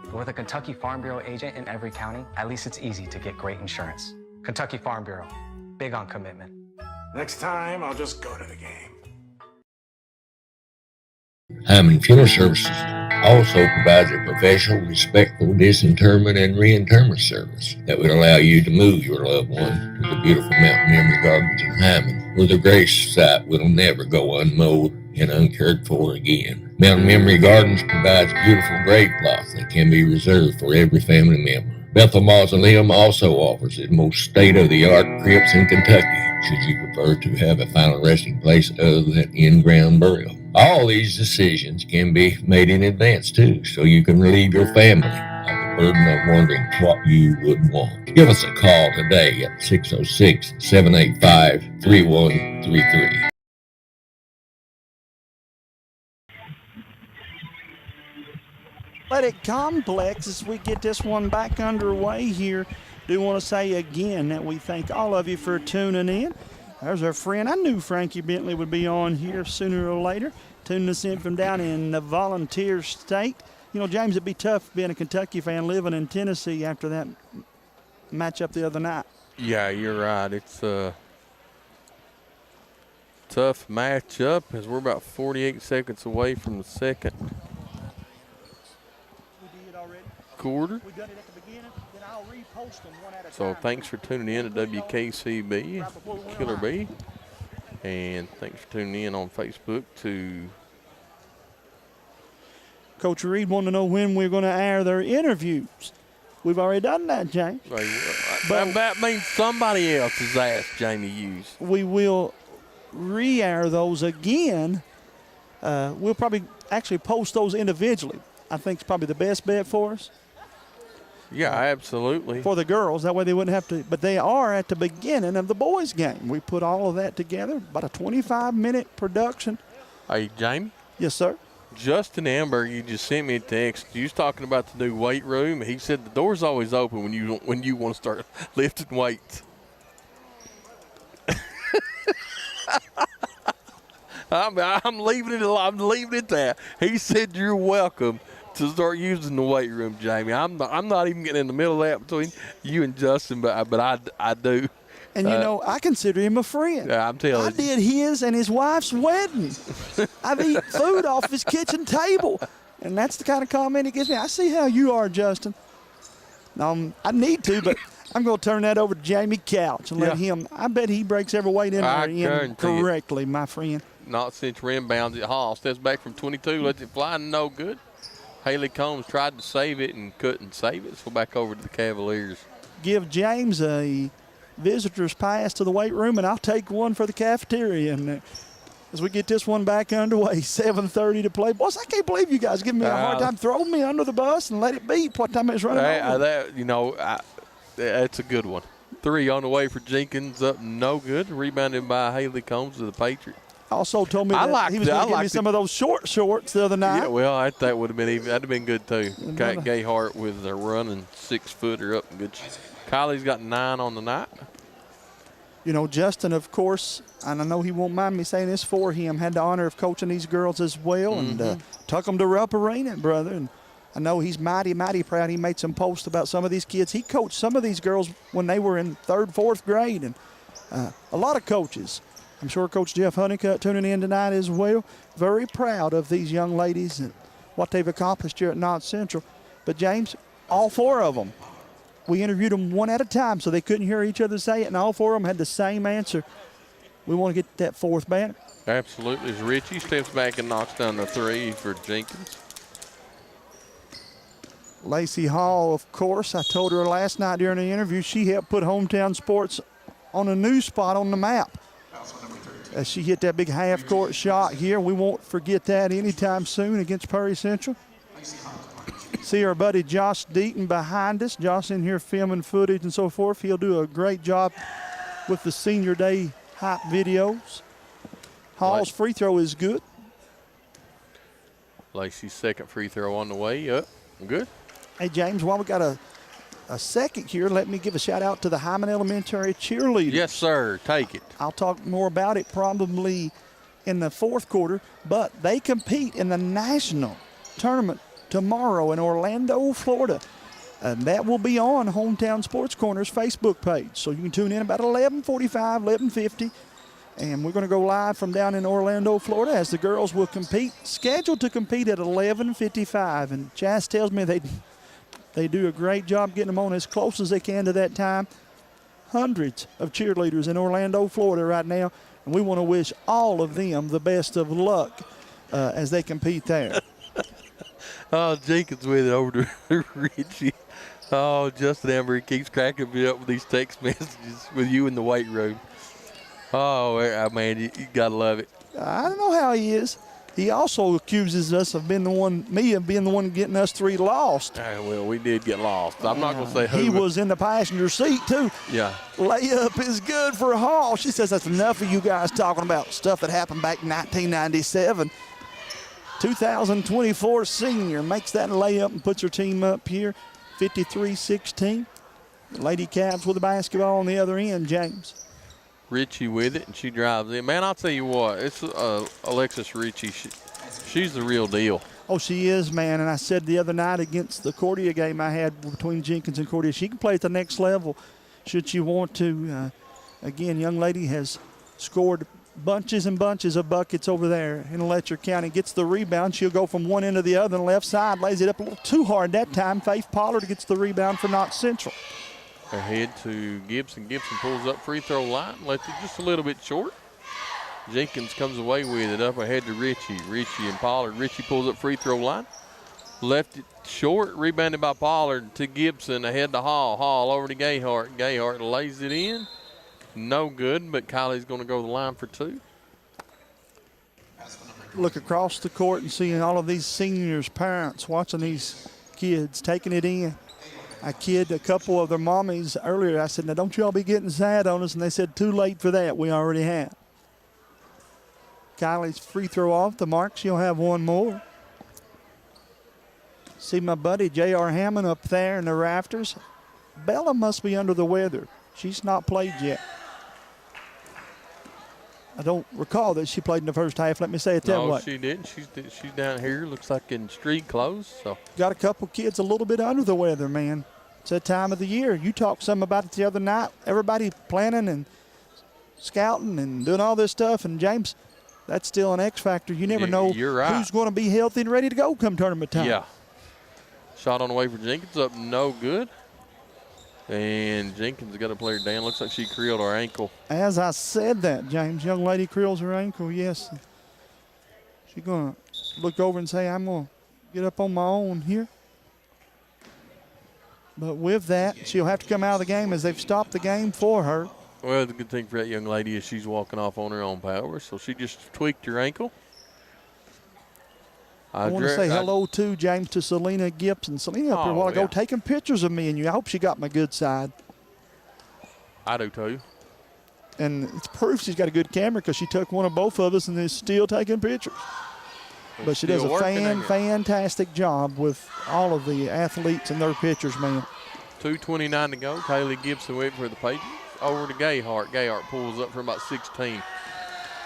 But with a Kentucky Farm Bureau agent in every county, at least it's easy to get great insurance. Kentucky Farm Bureau, big on commitment. Next time, I'll just go to the game. Hyman Funeral Services also provides a professional, respectful disinterment and reinterment service that would allow you to move your loved one to the beautiful Mountain Memory Gardens in Hyman, where the grave site will never go unmowed and uncared for again. Mountain Memory Gardens provides beautiful grave plots that can be reserved for every family member. Bethel Mausoleum also offers the most state-of-the-art crypts in Kentucky, should you prefer to have a final resting place other than in-ground burial. All these decisions can be made in advance too, so you can relieve your family of the burden of wondering what you would want. Give us a call today at 606-785-3133. Athletic Complex as we get this one back underway here. Do want to say again that we thank all of you for tuning in. There's our friend. I knew Frankie Bentley would be on here sooner or later, tuning us in from down in the Volunteer State. You know, James, it'd be tough being a Kentucky fan living in Tennessee after that matchup the other night. Yeah, you're right. It's a tough matchup as we're about 48 seconds away from the second quarter. We done it at the beginning, then I'll repost them one at a time. So thanks for tuning in to WKCB, Killer B. And thanks for tuning in on Facebook to Coach Reed wanted to know when we're going to air their interviews. We've already done that, James. But that means somebody else has asked Jamie Hughes. We will re-air those again. We'll probably actually post those individually. I think it's probably the best bet for us. Yeah, absolutely. For the girls, that way they wouldn't have to. But they are at the beginning of the boys' game. We put all of that together, about a 25-minute production. Hey, Jamie? Yes, sir. Justin Amber, you just sent me a text. You was talking about the new weight room. He said the door's always open when you want to start lifting weights. I'm leaving it. I'm leaving it there. He said you're welcome to start using the weight room, Jamie. I'm not even getting in the middle of that between you and Justin, but I do. And, you know, I consider him a friend. Yeah, I'm telling you. I did his and his wife's wedding. I've eaten food off his kitchen table. And that's the kind of comment he gives me. I see how you are, Justin. I need to, but I'm going to turn that over to Jamie Couch and let him. I bet he breaks every weight in there in correctly, my friend. Not since inbounds at Hall. Steps back from 22, lets it fly, no good. Haley Combs tried to save it and couldn't save it, so back over to the Cavaliers. Give James a visitor's pass to the weight room, and I'll take one for the cafeteria. And as we get this one back underway, 7:30 to play. Boys, I can't believe you guys giving me a hard time throwing me under the bus and let it beat what time it's running over. That's a good one. 3 on the way for Jenkins, up no good. Rebounded by Haley Combs of the Patriots. Also told me that he was going to give me some of those short shorts the other night. Yeah, well, that would have been that'd have been good too. Gayhart with a running 6-footer up in good. Kylie's got 9 on the night. You know, Justin, of course, and I know he won't mind me saying this for him, had the honor of coaching these girls as well, and took them to Rupp Arena, brother. And I know he's mighty, mighty proud. He made some posts about some of these kids. He coached some of these girls when they were in 3rd, 4th grade, and a lot of coaches. I'm sure Coach Jeff Honeycutt tuning in tonight as well. Very proud of these young ladies and what they've accomplished here at Knott Central. But, James, all 4 of them, we interviewed them one at a time so they couldn't hear each other say it, and all 4 of them had the same answer. We want to get that 4th banner. Absolutely. As Richie steps back and knocks down the 3 for Jenkins. Lacey Hall, of course, I told her last night during the interview, she helped put Hometown Sports on a new spot on the map. As she hit that big half-court shot here. We won't forget that anytime soon against Perry Central. See our buddy Josh Deaton behind us. Josh in here filming footage and so forth. He'll do a great job with the Senior Day hype videos. Hall's free throw is good. Lacey's second free throw on the way. Up. Good. Hey, James, while we got a second here, let me give a shout-out to the Hyman Elementary cheerleaders. Yes, sir. Take it. I'll talk more about it probably in the 4th quarter, but they compete in the national tournament tomorrow in Orlando, Florida. And that will be on Hometown Sports Corner's Facebook page. So you can tune in about 11:45, 11:50. And we're going to go live from down in Orlando, Florida, as the girls will compete, scheduled to compete at 11:55. And Chas tells me they do a great job getting them on as close as they can to that time. Hundreds of cheerleaders in Orlando, Florida right now, and we want to wish all of them the best of luck as they compete there. Jenkins with it over to Richie. Justin Amber keeps cracking me up with these text messages with you in the weight room. Man, you got to love it. I don't know how he is. He also accuses us of being the one getting us 3 lost. Well, we did get lost. I'm not going to say who. He was in the passenger seat, too. Yeah. Layup is good for Hall. She says that's enough of you guys talking about stuff that happened back in 1997. 2024 senior makes that layup and puts her team up here, 53-16. The Lady Cavs with the basketball on the other end, James. Ritchie with it, and she drives in. Man, I'll tell you what, it's Alexis Ritchie. She's the real deal. Oh, she is, man. And I said the other night against the Cordia game I had between Jenkins and Cordia, she can play at the next level should she want to. Again, young lady has scored bunches and bunches of buckets over there in Letcher County. Gets the rebound. She'll go from one end to the other on the left side. Lays it up a little too hard that time. Faith Pollard gets the rebound for Knott Central. Ahead to Gibson. Gibson pulls up free throw line. Lets it just a little bit short. Jenkins comes away with it up ahead to Ritchie. Ritchie and Pollard. Ritchie pulls up free throw line. Left it short. Rebounded by Pollard to Gibson. Ahead to Hall. Hall over to Gayhart. Gayhart lays it in. No good, but Kylie's going to go to the line for two. Look across the court and seeing all of these seniors' parents watching these kids, taking it in. I kid a couple of their mommies earlier. I said, now don't y'all be getting sad on us. And they said, too late for that. We already have. Kylie's free throw off the mark. She'll have one more. See my buddy J.R. Hammond up there in the rafters. Bella must be under the weather. She's not played yet. I don't recall that she played in the first half. Let me say it that way. No, she didn't. She's down here. Looks like in street clothes. So got a couple kids a little bit under the weather, man. It's that time of the year. You talked some about it the other night. Everybody planning and scouting and doing all this stuff. And, James, that's still an X factor. You never know who's going to be healthy and ready to go come tournament time. Yeah. Shot on the way for Jenkins up, no good. And Jenkins got a player down. Looks like she creeled her ankle. As I said that, James, young lady creels her ankle, yes. She's going to look over and say, I'm going to get up on my own here. But with that, she'll have to come out of the game as they've stopped the game for her. Well, the good thing for that young lady is she's walking off on her own power, so she just tweaked her ankle. I want to say hello to James to Selena Gibson. Selena up here a while ago taking pictures of me and you. I hope she got my good side. I do too. And it's proof she's got a good camera because she took one of both of us and is still taking pictures. But she does a fantastic job with all of the athletes and their pictures, man. 2:29 to go. Kaylee Gibson waiting for the Patriots. Over to Gayhart. Gayhart pulls up for about 16.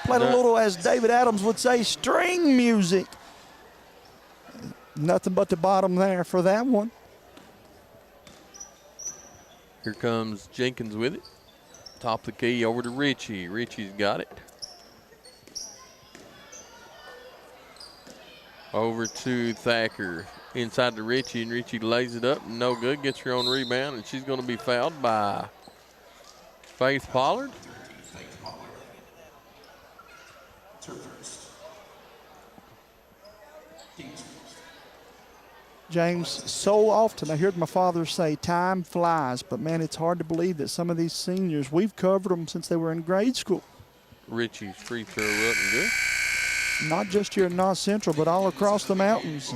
Played a little, as David Adams would say, string music. Nothing but the bottom there for that one. Here comes Jenkins with it. Top of the key over to Ritchie. Ritchie's got it. Over to Thacker. Inside to Ritchie, and Ritchie lays it up. No good. Gets her own rebound, and she's going to be fouled by Faith Pollard. James, so often I heard my father say time flies, but man, it's hard to believe that some of these seniors, we've covered them since they were in grade school. Ritchie's free throw up and good. Not just here in Knott Central, but all across the mountains.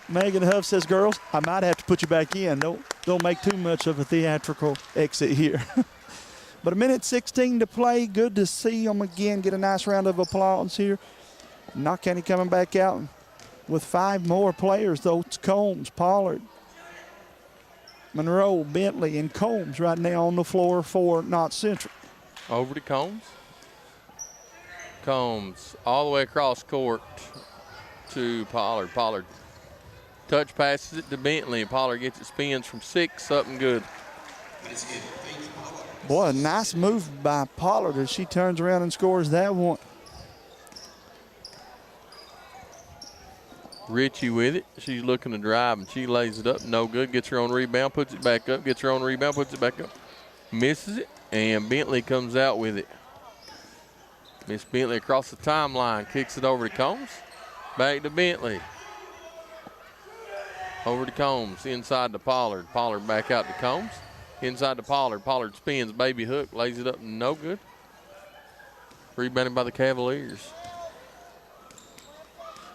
Megan Huff says, girls, I might have to put you back in. Don't make too much of a theatrical exit here. But a minute 16 to play. Good to see them again. Get a nice round of applause here. Knott County coming back out with 5 more players, though. It's Combs, Pollard, Monroe, Bentley, and Combs right now on the floor for Knott Central. Over to Combs. Combs all the way across court to Pollard. Pollard touch passes it to Bentley. Pollard gets it, spins from 6, up and good. Boy, a nice move by Pollard as she turns around and scores that one. Ritchie with it. She's looking to drive, and she lays it up. No good. Gets her own rebound, puts it back up. Gets her own rebound, puts it back up. Misses it, and Bentley comes out with it. Miss Bentley across the timeline. Kicks it over to Combs. Back to Bentley. Over to Combs. Inside to Pollard. Pollard back out to Combs. Inside to Pollard. Pollard spins. Baby hook. Lays it up. No good. Rebounded by the Cavaliers.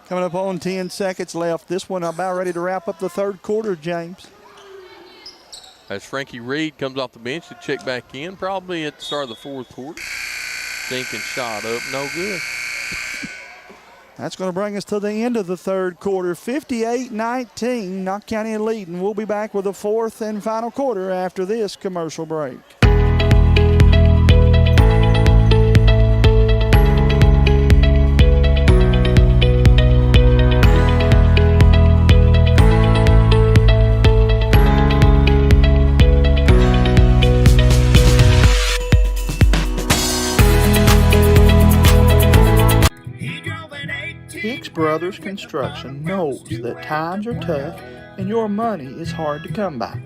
Coming up on 10 seconds left. This one about ready to wrap up the third quarter, James. as Frankie Reed comes off the bench to check back in, probably at the start of the fourth quarter. Jenkins shot up, no good. That's going to bring us to the end of the third quarter. 58-19, Knott County leading. We'll be back with the fourth and final quarter after this commercial break. Hicks Brothers Construction knows that times are tough and your money is hard to come by.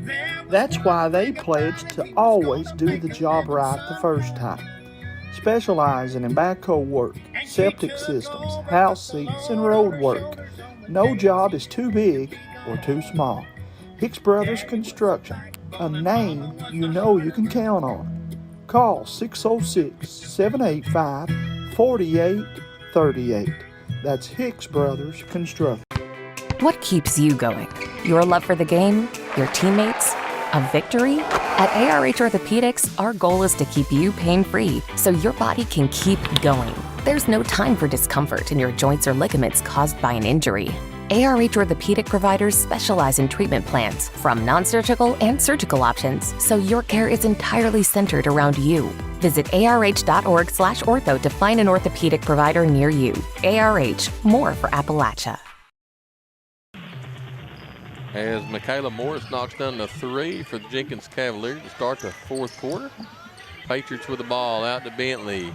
That's why they pledge to always do the job right the first time. Specializing in backhoe work, septic systems, house seats, and road work. No job is too big or too small. Hicks Brothers Construction, a name you know you can count on. Call 606-785-4838. That's Hicks Brothers Construction. What keeps you going? Your love for the game? Your teammates? A victory? At ARH Orthopedics, our goal is to keep you pain-free so your body can keep going. There's no time for discomfort in your joints or ligaments caused by an injury. ARH Orthopedic providers specialize in treatment plans, from non-surgical and surgical options, so your care is entirely centered around you. Visit arh.org/ortho to find an orthopedic provider near you. ARH, more for Appalachia. As Michaela Morris knocks down the three for the Jenkins Cavaliers to start the fourth quarter. Patriots with the ball out to Bentley.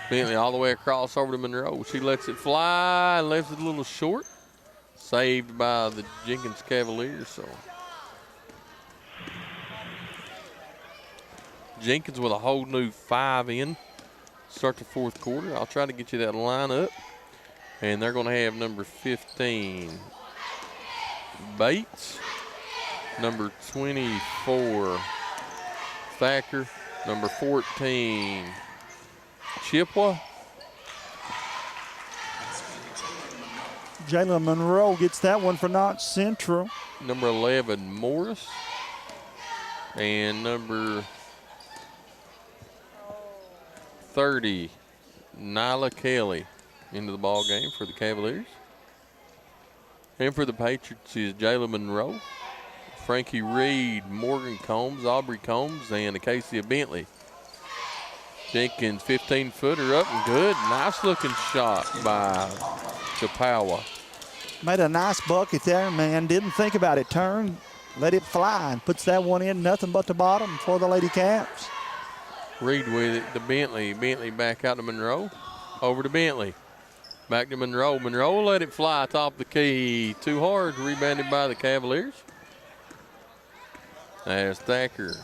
Bentley all the way across over to Monroe. She lets it fly and left it a little short. Saved by the Jenkins Cavaliers. So Jenkins with a whole new 5 in. Start the fourth quarter. I'll try to get you that lineup. And they're going to have number 15, Bates. Number 24, Thacker. Number 14, Chippewa. Jayla Monroe gets that one for Knott Central. Number 11, Morris. And number 30, Nyla Kelly into the ball game for the Cavaliers. And for the Patriots is Jayla Monroe, Frankie Reed, Morgan Combs, Aubrey Combs, and Acacia Bentley. Jenkins 15-footer up and good. Nice looking shot by Chappaqua. Made a nice bucket there, man. Didn't think about it. Turned, let it fly, and puts that one in. Nothing but the bottom for the Lady Caps. Reed with it to Bentley. Bentley back out to Monroe. Over to Bentley. Back to Monroe. Monroe let it fly top the key. Too hard. Rebounded by the Cavaliers. As Thacker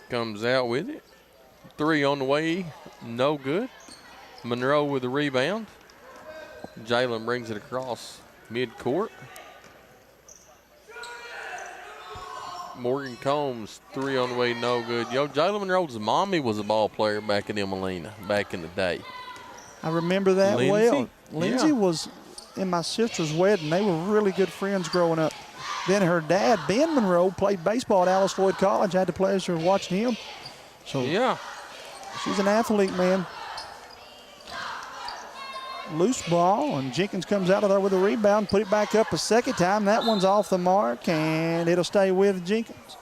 comes out with it. 3 on the way. No good. Monroe with the rebound. Jalen brings it across midcourt. Morgan Combs, 3 on the way, no good. Jalen Monroe's mommy was a ball player back in Emelina back in the day. I remember that Lindsay? well. Lindsay Yeah. was in my sister's wedding. They were really good friends growing up. Then her dad, Ben Monroe, played baseball at Alice Floyd College. I had the pleasure of watching him. So yeah, she's an athlete, man. Loose ball, and Jenkins comes out of there with a rebound, put it back up a second time. That one's off the mark, and it'll stay with Jenkins.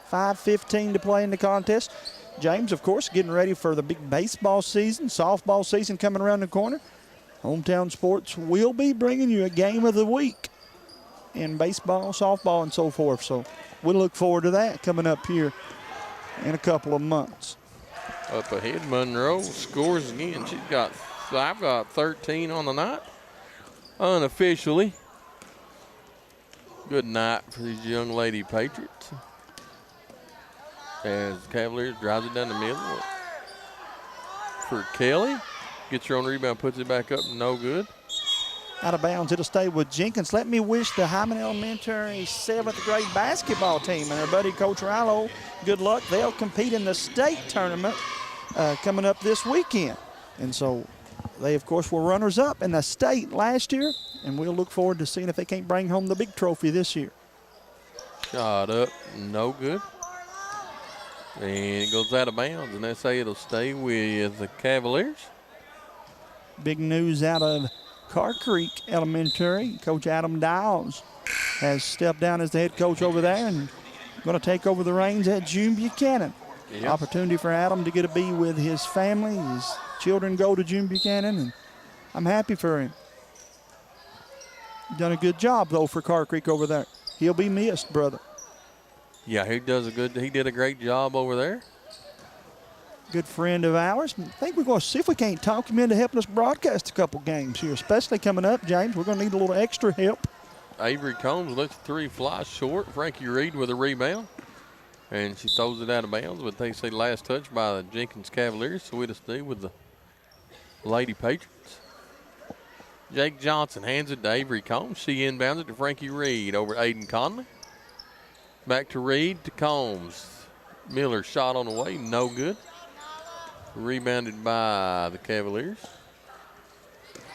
5:15 to play in the contest. James, of course, getting ready for the big baseball season, softball season coming around the corner. Hometown Sports will be bringing you a game of the week in baseball, softball, and so forth. So we'll look forward to that coming up here in a couple of months. Up ahead, Monroe scores again. I've got 13 on the night, unofficially. Good night for these young lady Patriots. As the Cavaliers drives it down the middle for Kelly. Gets her own rebound, puts it back up, no good. Out of bounds, it'll stay with Jenkins. Let me wish the Hyman Elementary 7th grade basketball team and their buddy Coach Rilo good luck. They'll compete in the state tournament coming up this weekend. And so They, of course, were runners-up in the state last year, and we'll look forward to seeing if they can't bring home the big trophy this year. Shot up, no good. And it goes out of bounds, and that's say it'll stay with the Cavaliers. Big news out of Car Creek Elementary. Coach Adam Dowles has stepped down as the head coach over there and going to take over the reins at June Buchanan. Yep. Opportunity for Adam to get to be with his family. His children go to June Buchanan, and I'm happy for him. Done a good job, though, for Car Creek over there. He'll be missed, brother. Yeah, he did a great job over there. Good friend of ours. I think we're going to see if we can't talk him into helping us broadcast a couple games here, especially coming up, James. We're going to need a little extra help. Avery Combs lets the three fly short. Frankie Reed with a rebound. And she throws it out of bounds, but they say last touch by the Jenkins Cavaliers, so we'll stay with the Lady Patriots. Jake Johnson hands it to Avery Combs. She inbounds it to Frankie Reed over Aiden Conley. Back to Reed to Combs. Miller shot on the way, no good. Rebounded by the Cavaliers,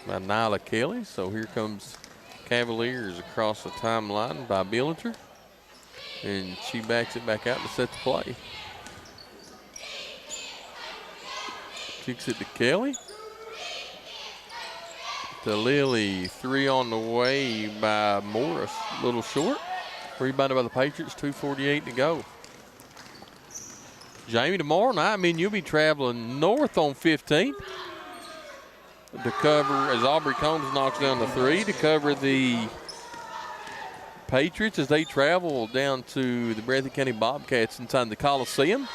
by Nyla Kelly. So here comes Cavaliers across the timeline by Billiter. And she backs it back out to set the play. Kicks it to Kelly. To Lily, three on the way by Morris. A little short. Rebounded by the Patriots, 2:48 to go. Jamie, tomorrow night, you'll be traveling north on 15 to cover, as Aubrey Combs knocks down the three, to cover the Patriots as they travel down to the Breathitt County Bobcats inside the Coliseum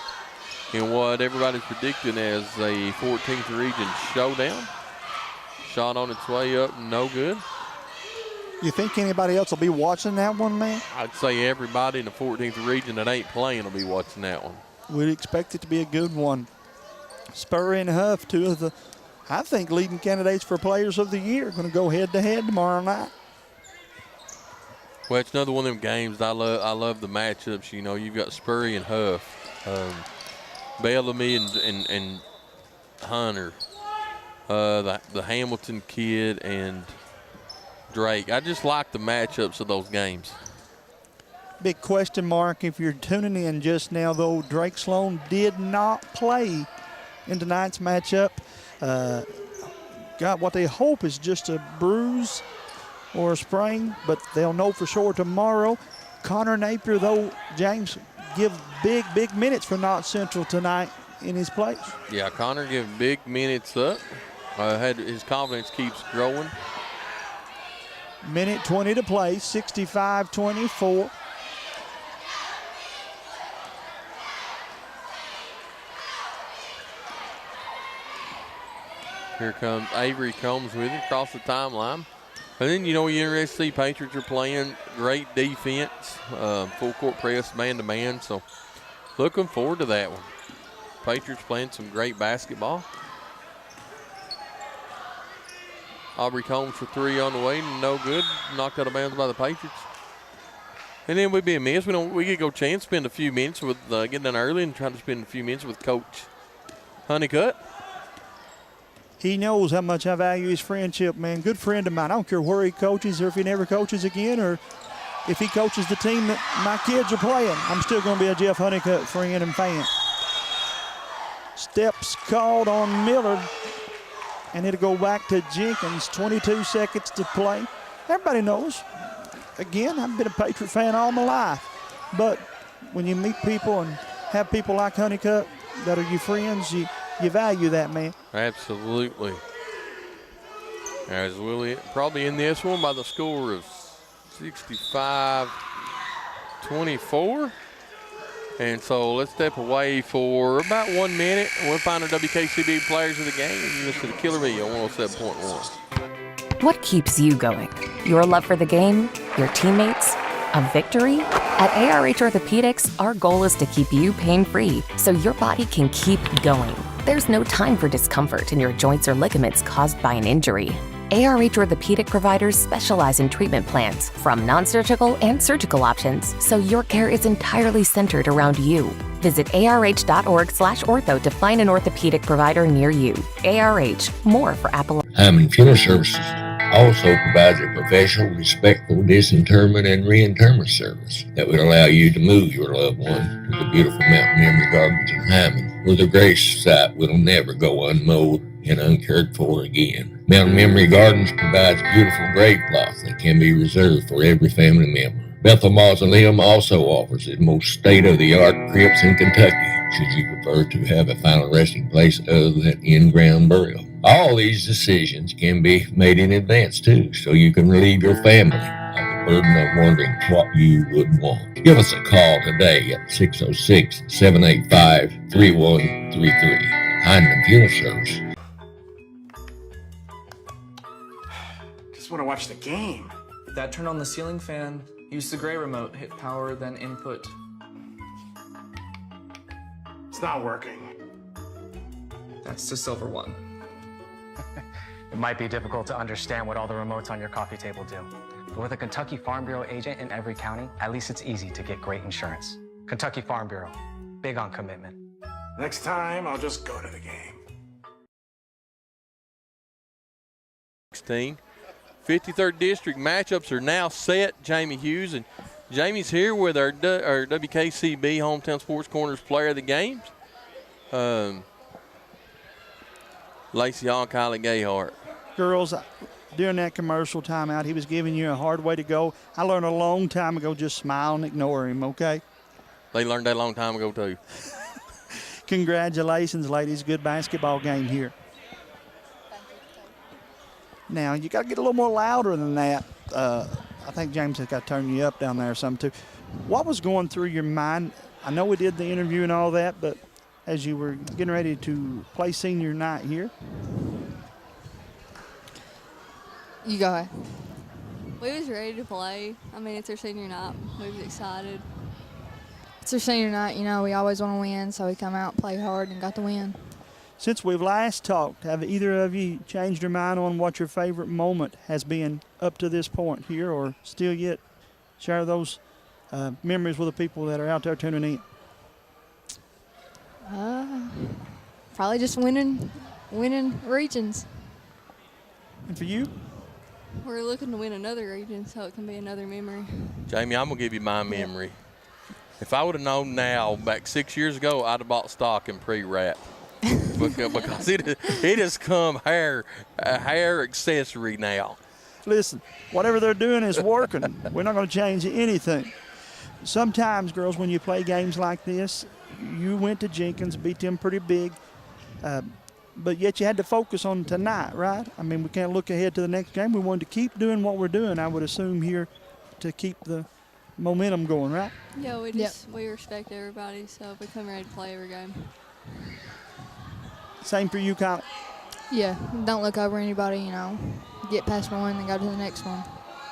in what everybody's predicting as a 14th region showdown. Shot on its way up, no good. You think anybody else will be watching that one, man? I'd say everybody in the 14th region that ain't playing will be watching that one. We'd expect it to be a good one. Spurry and Huff, two of the, I think, leading candidates for Players of the Year, going to go head-to-head tomorrow night. Well, it's another one of them games. I love the matchups. You know, you've got Spurry and Huff, Bellamy and Hunter, the Hamilton kid and Drake. I just like the matchups of those games. Big question mark if you're tuning in just now, though. Drake Sloan did not play in tonight's matchup. Got what they hope is just a bruise or a sprain, but they'll know for sure tomorrow. Connor Napier, though, James, give big minutes for Knott Central tonight in his place. Yeah, Connor give big minutes up. His confidence keeps growing. Minute 20 to play, 65-24. Here comes Avery Combs with it across the timeline. And then, you're interested to see Patriots are playing great defense, full court press, man-to-man. So looking forward to that one. Patriots playing some great basketball. Aubrey Combs for three on the way, no good. Knocked out of bounds by the Patriots. And then we'd be amiss. We could go chance spend a few minutes with getting done early and try to spend a few minutes with Coach Honeycutt. He knows how much I value his friendship, man. Good friend of mine. I don't care where he coaches or if he never coaches again or if he coaches the team that my kids are playing. I'm still going to be a Jeff Honeycutt friend and fan. Steps called on Miller, and it'll go back to Jenkins. 22 seconds to play. Everybody knows. Again, I've been a Patriot fan all my life. But when you meet people and have people like Honeycutt that are your friends, you value that, man. Absolutely. As we'll probably in this one by the score of 65-24. And so let's step away for about 1 minute, and we'll find our WKCB Players of the Game. And listen to Killer B on 107.1. What keeps you going? Your love for the game? Your teammates? A victory? At ARH Orthopedics, our goal is to keep you pain-free so your body can keep going. There's no time for discomfort in your joints or ligaments caused by an injury. ARH Orthopedic providers specialize in treatment plans, from non-surgical and surgical options, so your care is entirely centered around you. Visit arh.org/ortho to find an orthopedic provider near you. ARH, more for Appalachia. Hyman Funeral Services also provides a professional, respectful disinterment and reinterment service that would allow you to move your loved one to the beautiful Mountain Memory Gardens in Hyman, where the grave site will never go unmowed and uncared for again. Mountain Memory Gardens provides beautiful grave plots that can be reserved for every family member. Bethel Mausoleum also offers the most state-of-the-art crypts in Kentucky, should you prefer to have a final resting place other than in-ground burial. All these decisions can be made in advance too, so you can relieve your family of the burden of wondering what you would want. Give us a call today at 606-785-3133. Hyman Funeral Service. Just want to watch the game. That turn on the ceiling fan, use the gray remote, hit power, then input. It's not working. That's the silver one. It might be difficult to understand what all the remotes on your coffee table do. But with a Kentucky Farm Bureau agent in every county, at least it's easy to get great insurance. Kentucky Farm Bureau, big on commitment. Next time, I'll just go to the game. 53rd District matchups are now set. Jamie Hughes, and Jamie's here with our WKCB Hometown Sports Corners Player of the Games. Lacey Hall, Kylie Gayhart. Girls, during that commercial timeout, he was giving you a hard way to go. I learned a long time ago, just smile and ignore him, okay? They learned that a long time ago, too. Congratulations, ladies. Good basketball game here. Now, you got to get a little more louder than that. I think James has got to turn you up down there some, too. What was going through your mind? I know we did the interview and all that, but as you were getting ready to play senior night here. You go ahead. We was ready to play. I mean, it's our senior night. We was excited. It's our senior night. You know, we always want to win, so we come out, play hard, and got the win. Since we've last talked, have either of you changed your mind on what your favorite moment has been up to this point here, or still yet share those memories with the people that are out there tuning in? Probably just winning regions. And for you? We're looking to win another region, so it can be another memory. Jamie, I'm going to give you my memory. If I would have known now, back 6 years ago, I'd have bought stock in pre-wrap. because it has come hair accessory now. Listen, whatever they're doing is working. We're not going to change anything. Sometimes, girls, when you play games like this, you went to Jenkins, beat them pretty big, but yet you had to focus on tonight, right? I mean, we can't look ahead to the next game. We wanted to keep doing what we're doing, I would assume, here to keep the momentum going, right? Yeah, we respect everybody, so we come ready to play every game. Same for you, Kylie? Yeah, don't look over anybody, you know. Get past one and go to the next one.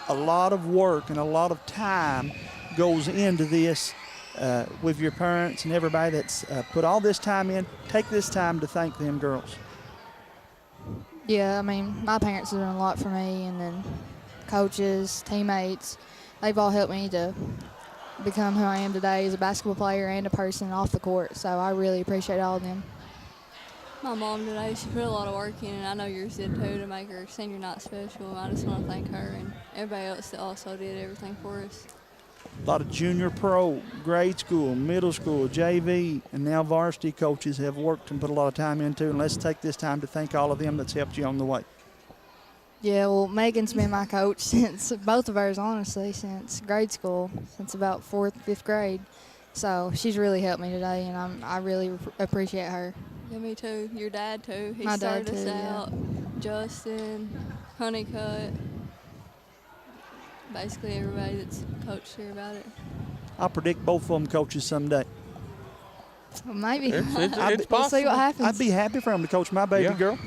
A lot of work and a lot of time goes into this with your parents and everybody that's put all this time in. Take this time to thank them girls. Yeah, I mean, my parents have done a lot for me, and then coaches, teammates, they've all helped me to become who I am today as a basketball player and a person off the court, so I really appreciate all of them. My mom today, she put a lot of work in, and I know yours did too, to make her senior night special. I just want to thank her and everybody else that also did everything for us. A lot of junior pro, grade school, middle school, JV, and now varsity coaches have worked and put a lot of time into, and let's take this time to thank all of them that's helped you on the way. Yeah, well, Megan's been my coach since, both of ours, honestly, since grade school, since about 4th, 5th grade. So she's really helped me today, and I really appreciate her. Yeah, me too. Your dad too. He My started dad us too, out. Justin, Honeycutt, basically everybody that's coached here about it. I'll predict both of them coaches someday. Well, maybe. It's we'll see what happens. I'd be happy for them to coach my baby girl.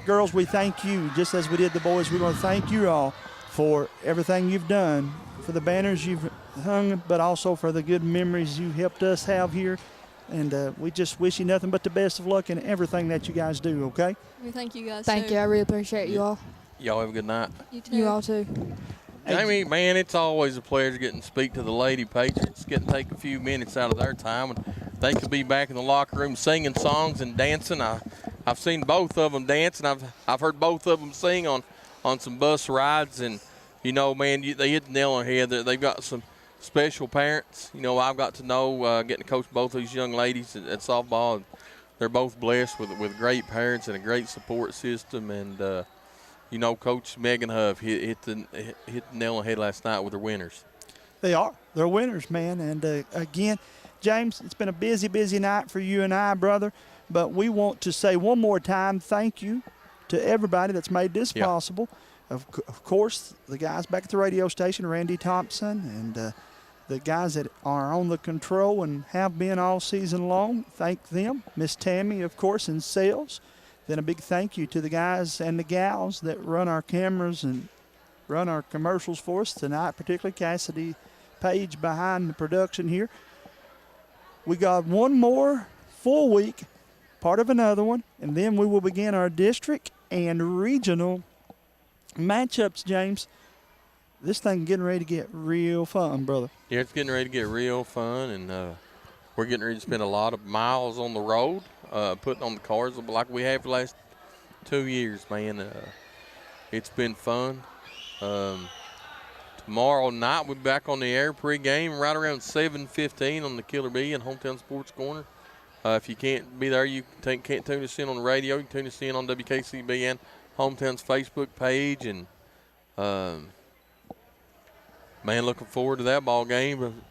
Girls, we thank you. Just as we did the boys, we want to thank you all for everything you've done, for the banners you've hung, but also for the good memories you helped us have here. And we just wish you nothing but the best of luck in everything that you guys do, okay? We thank you guys, Thank you. I really appreciate you all. Y'all have a good night. You too. You all too. Jamie, man, it's always a pleasure getting to speak to the Lady Patriots, getting to take a few minutes out of their time. And they could be back in the locker room singing songs and dancing. I've seen both of them dance, and I've heard both of them sing on some bus rides. And, you know, man, they hit the nail on the head. They've got some special parents. You know, I've got to know getting to coach both these young ladies at softball. And they're both blessed with great parents and a great support system. And, you know, Coach Megan Huff hit the nail on the head last night with her winners. They are. They're winners, man. And, again, James, it's been a busy, busy night for you and I, brother. But we want to say one more time thank you to everybody that's made this possible. Of course, the guys back at the radio station, Randy Thompson, and the guys that are on the control and have been all season long. Thank them. Miss Tammy, of course, in sales. Then a big thank you to the guys and the gals that run our cameras and run our commercials for us tonight, particularly Cassidy Page behind the production here. We got one more full week, part of another one, and then we will begin our district and regional matchups, James. This thing getting ready to get real fun, brother. Yeah, it's getting ready to get real fun, and we're getting ready to spend a lot of miles on the road, putting on the cars like we have the last 2 years, man. It's been fun. Tomorrow night we'll be back on the air pregame right around 7:15 on the Killer Bee and Hometown Sports Corner. If you can't be there, you can't tune us in on the radio. You can tune us in on WKCB and Hometown's Facebook page. And, man, looking forward to that ball game.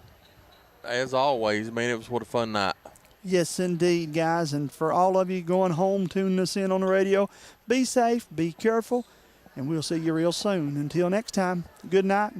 As always, man, it was what a fun night. Yes, indeed, guys. And for all of you going home, tuning us in on the radio, be safe, be careful, and we'll see you real soon. Until next time, good night.